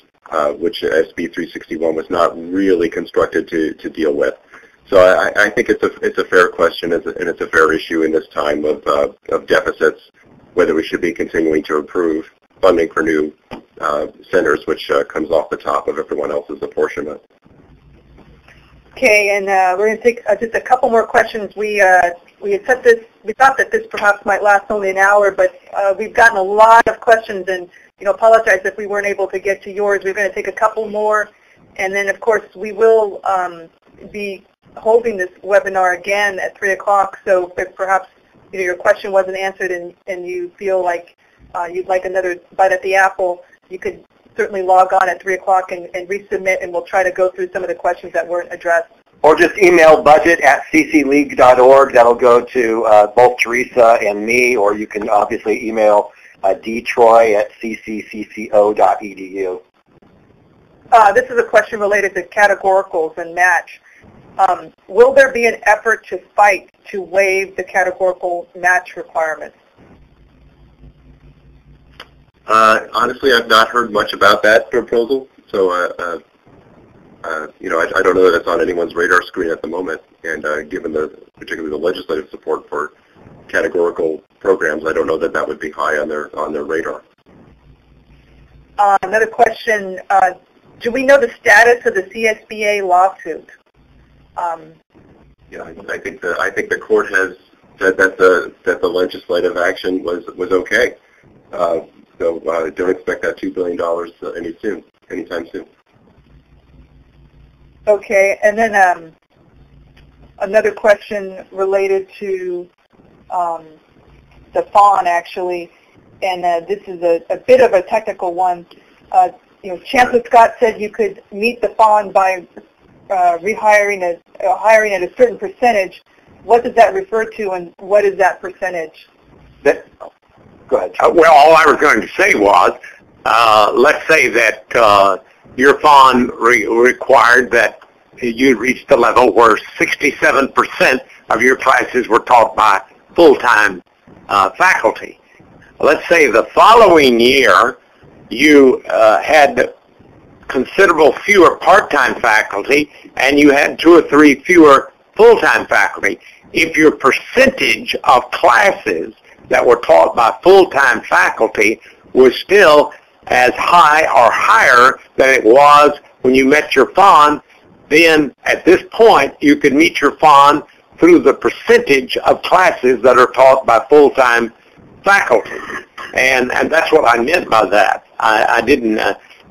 which SB 361 was not really constructed to deal with. So I think it's a fair question, and it's a fair issue in this time of deficits, whether we should be continuing to improve funding for new centers, which comes off the top of everyone else's apportionment. Okay, and we're going to take just a couple more questions. We had set this. We thought that this perhaps might last only an hour, but we've gotten a lot of questions, and apologize if we weren't able to get to yours. We're going to take a couple more, and then of course we will be holding this webinar again at 3 o'clock. So if perhaps your question wasn't answered and you feel like you'd like another bite at the apple, you could certainly log on at 3 o'clock and resubmit, and we'll try to go through some of the questions that weren't addressed. Or just email budget@ccleague.org. That'll go to both Teresa and me, or you can obviously email dtroy@cccco.edu. This is a question related to categoricals and match. Will there be an effort to fight to waive the categorical match requirements? Honestly, I've not heard much about that proposal, so I don't know that it's on anyone's radar screen at the moment. And given particularly the legislative support for categorical programs, I don't know that would be high on their radar. Another question: do we know the status of the CSBA lawsuit? Yeah, I think the court has said that the legislative action was okay. So don't expect that $2 billion anytime soon. Okay, and then another question related to the fawn, actually, and this is a bit of a technical one. Chancellor Scott said you could meet the fawn by hiring at a certain percentage. What does that refer to, and what is that percentage? Go ahead. Well, all I was going to say was, let's say that your fawn required that you reach the level where 67% of your classes were taught by full-time faculty. Let's say the following year you had considerable fewer part-time faculty and you had 2 or 3 fewer full-time faculty. If your percentage of classes that were taught by full-time faculty was still as high or higher than it was when you met your fawn, then at this point you could meet your fawn through the percentage of classes that are taught by full-time faculty. And that's what I meant by that. I didn't,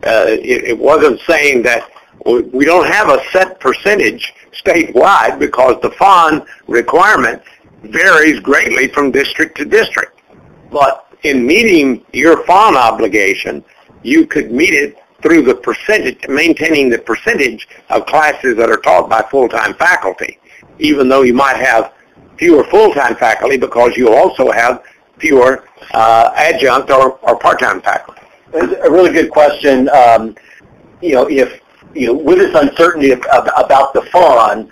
it wasn't saying that we don't have a set percentage statewide, because the fawn requirement varies greatly from district to district. But in meeting your fawn obligation, you could meet it through the percentage, maintaining the percentage of classes that are taught by full-time faculty, even though you might have fewer full-time faculty because you also have fewer adjunct or part-time faculty. It's a really good question. With this uncertainty about the fawn,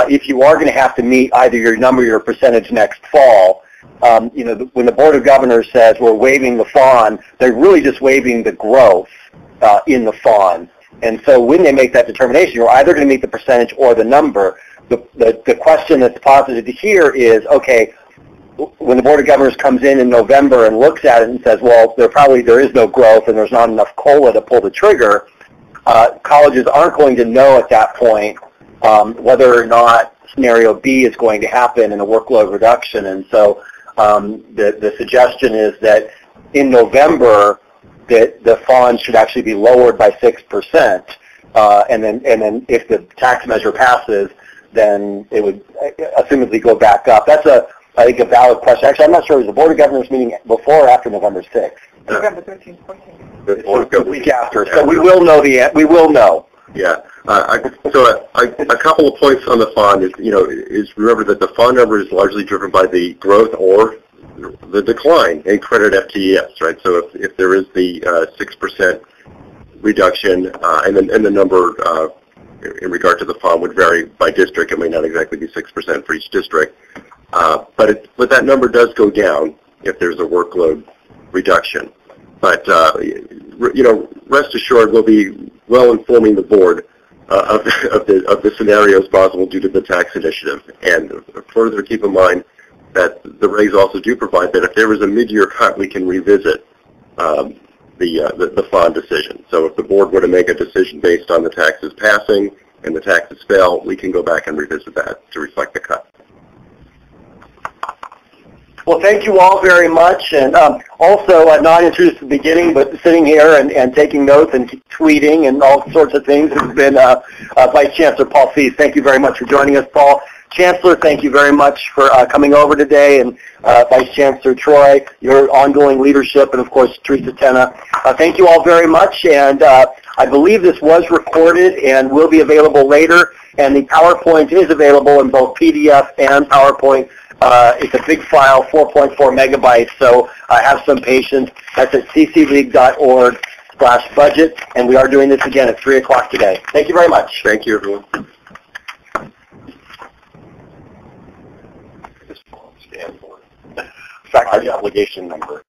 if you are going to have to meet either your number or your percentage next fall, when the Board of Governors says we're waiving the fawn, they're really just waiving the growth in the fawn. And so when they make that determination, you're either going to meet the percentage or the number. The question that's posited here is, okay, when the Board of Governors comes in November and looks at it and says, well, there is no growth and there's not enough COLA to pull the trigger, colleges aren't going to know at that point whether or not scenario B is going to happen in a workload reduction. And so the suggestion is that in November that the fawn should actually be lowered by 6%, and then if the tax measure passes, then it would assumedly go back up. That's I think a valid question. Actually, I'm not sure. Was the Board of Governors meeting before or after November 6th? November 13th, 14th. It's the week after. So we will know we will know. Yeah. So a couple of points on the fawn is remember that the fawn number is largely driven by the growth or the decline in credit FTES, right? So if there is the 6% reduction, and the number in regard to the fawn would vary by district. It may not exactly be 6% for each district, but that number does go down if there's a workload reduction. But rest assured we'll be well informing the board of the scenarios possible due to the tax initiative. And further, keep in mind that the regs also do provide that if there is a mid-year cut, we can revisit the fund decision. So if the board were to make a decision based on the taxes passing and the taxes fail, we can go back and revisit that to reflect the cut. Well, thank you all very much, and also not introduced at the beginning, but sitting here and taking notes and tweeting and all sorts of things has been Vice Chancellor Paul Fees. Thank you very much for joining us, Paul. Chancellor, thank you very much for coming over today, and Vice Chancellor Troy, your ongoing leadership, and of course Teresa Tena. Thank you all very much, and I believe this was recorded and will be available later, and the PowerPoint is available in both PDF and PowerPoint. It's a big file, 4.4 megabytes, so have some patience. That's at ccleague.org/budget, and we are doing this again at 3 o'clock today. Thank you very much. Thank you, everyone. Fact, obligation number.